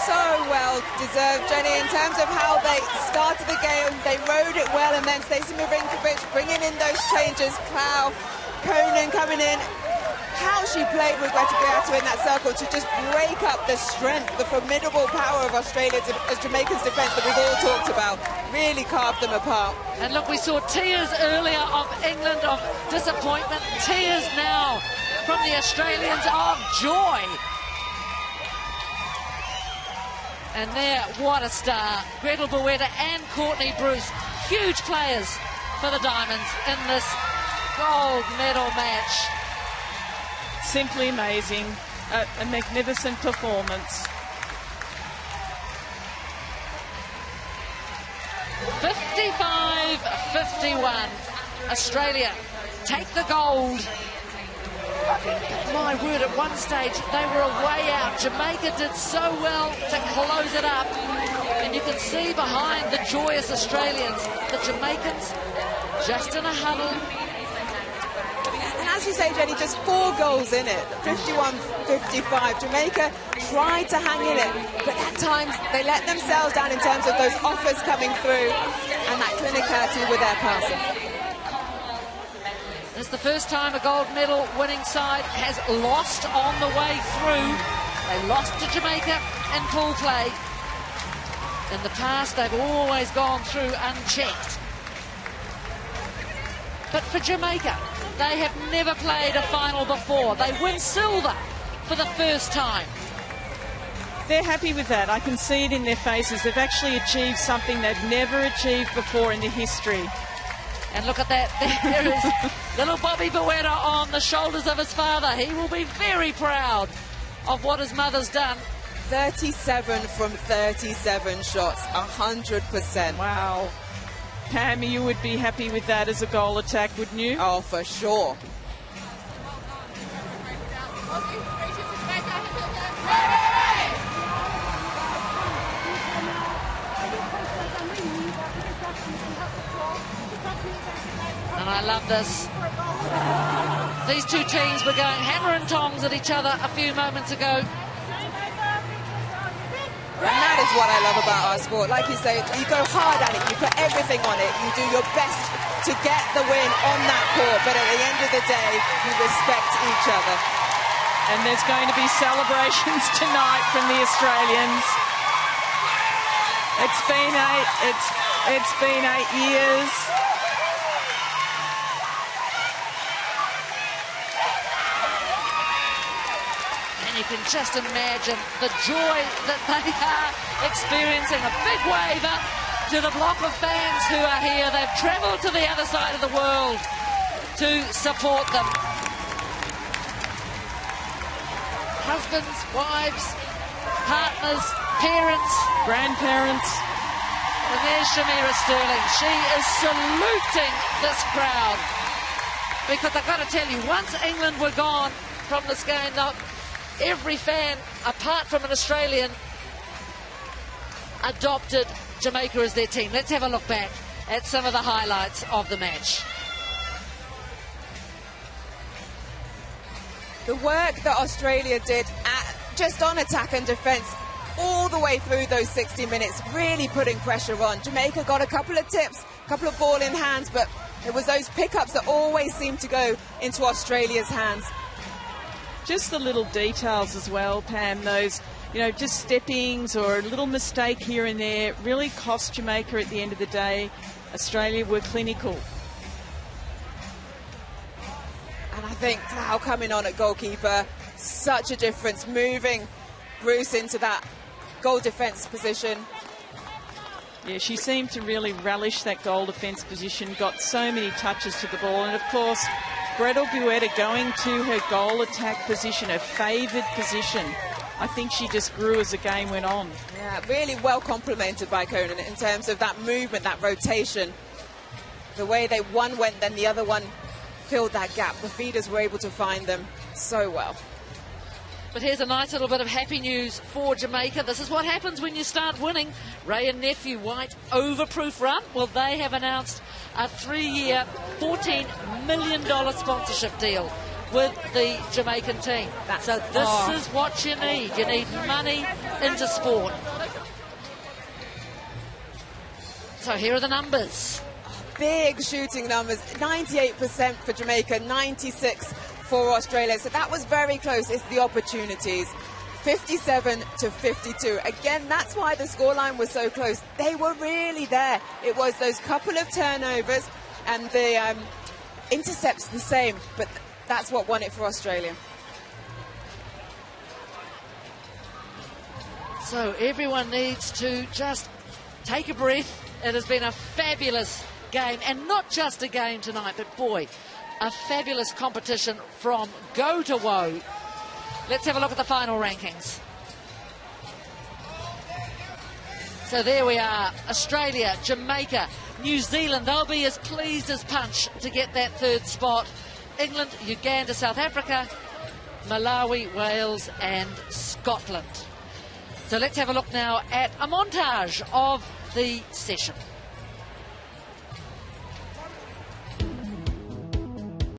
So well deserved, Jenny, in terms of how they started the game. They rode it well, and then Stacey Marinkovic bringing in those changes. Clow, Conan coming in. How she played with Guettibiato in that circle to just break up the strength, the formidable power of Australia's, Jamaica's defence that we've all talked about. Really carved them apart. And look, we saw tears earlier of England of disappointment. Tears now from the Australians of joy. And there, what a star. Gretel Buweta and Courtney Bruce, huge players for the Diamonds in this gold medal match. Simply amazing, a magnificent performance. 55-51. Australia take the gold. My word, at one stage they were a way out. Jamaica did so well to close it up. And you can see behind the joyous Australians, the Jamaicans just in a huddle. And as you say, Jenny, just 4 goals in it, 51-55. Jamaica tried to hang in it, but at times they let themselves down in terms of those offers coming through and that clinicality with their passing. It's the first time a gold medal winning side has lost on the way through. They lost to Jamaica in pool play. In the past, they've always gone through unchecked. But for Jamaica, they have never played a final before. They win silver for the first time. They're happy with that. I can see it in their faces. They've actually achieved something they've never achieved before in the history. And look at that. There is little Bobby Boetta on the shoulders of his father. He will be very proud of what his mother's done. 37 from 37 shots, 100%. Wow. Pam, you would be happy with that as a goal attack, wouldn't you? Oh, for sure. And I love this. These two teams were going hammer and tongs at each other a few moments ago. And that is what I love about our sport. Like you say, you go hard at it, you put everything on it, you do your best to get the win on that court, but at the end of the day, you respect each other. And there's going to be celebrations tonight from the Australians. It's been 8 years. You can just imagine the joy that they are experiencing. A big wave up to the block of fans who are here. They've travelled to the other side of the world to support them. Husbands, wives, partners, parents, grandparents. And there's Shamira Sterling. She is saluting this crowd. Because I've got to tell you, once England were gone from this game, every fan, apart from an Australian, adopted Jamaica as their team. Let's have a look back at some of the highlights of the match. The work that Australia did just on attack and defence all the way through those 60 minutes, really putting pressure on. Jamaica got a couple of tips, a couple of ball in hands, but it was those pickups that always seemed to go into Australia's hands. Just the little details as well, Pam, those, just steppings or a little mistake here and there really cost Jamaica at the end of the day. Australia were clinical. And I think Clow coming on at goalkeeper, such a difference, moving Bruce into that goal defence position. Yeah, she seemed to really relish that goal defence position, got so many touches to the ball, and of course, Gretel Buetta going to her goal attack position, her favoured position. I think she just grew as the game went on. Yeah, really well complemented by Conan in terms of that movement, that rotation. The way one went, then the other one filled that gap. The feeders were able to find them so well. But here's a nice little bit of happy news for Jamaica. This is what happens when you start winning. Ray and Nephew White overproof run. Well, they have announced a 3-year, $14 million sponsorship deal with the Jamaican team. So this is what you need. You need money into sport. So here are the numbers. Big shooting numbers. 98% for Jamaica, 96% for Australia. So that was very close. It's the opportunities. 57 to 52. Again, that's why the scoreline was so close. They were really there. It was those couple of turnovers and the intercepts the same, but that's what won it for Australia. So everyone needs to just take a breath. It has been a fabulous game, and not just a game tonight, but boy, a fabulous competition from go to woe. Let's have a look at the final rankings. So there we are. Australia, Jamaica, New Zealand, they'll be as pleased as punch to get that third spot. England, Uganda, South Africa, Malawi, Wales and Scotland. So let's have a look now at a montage of the session.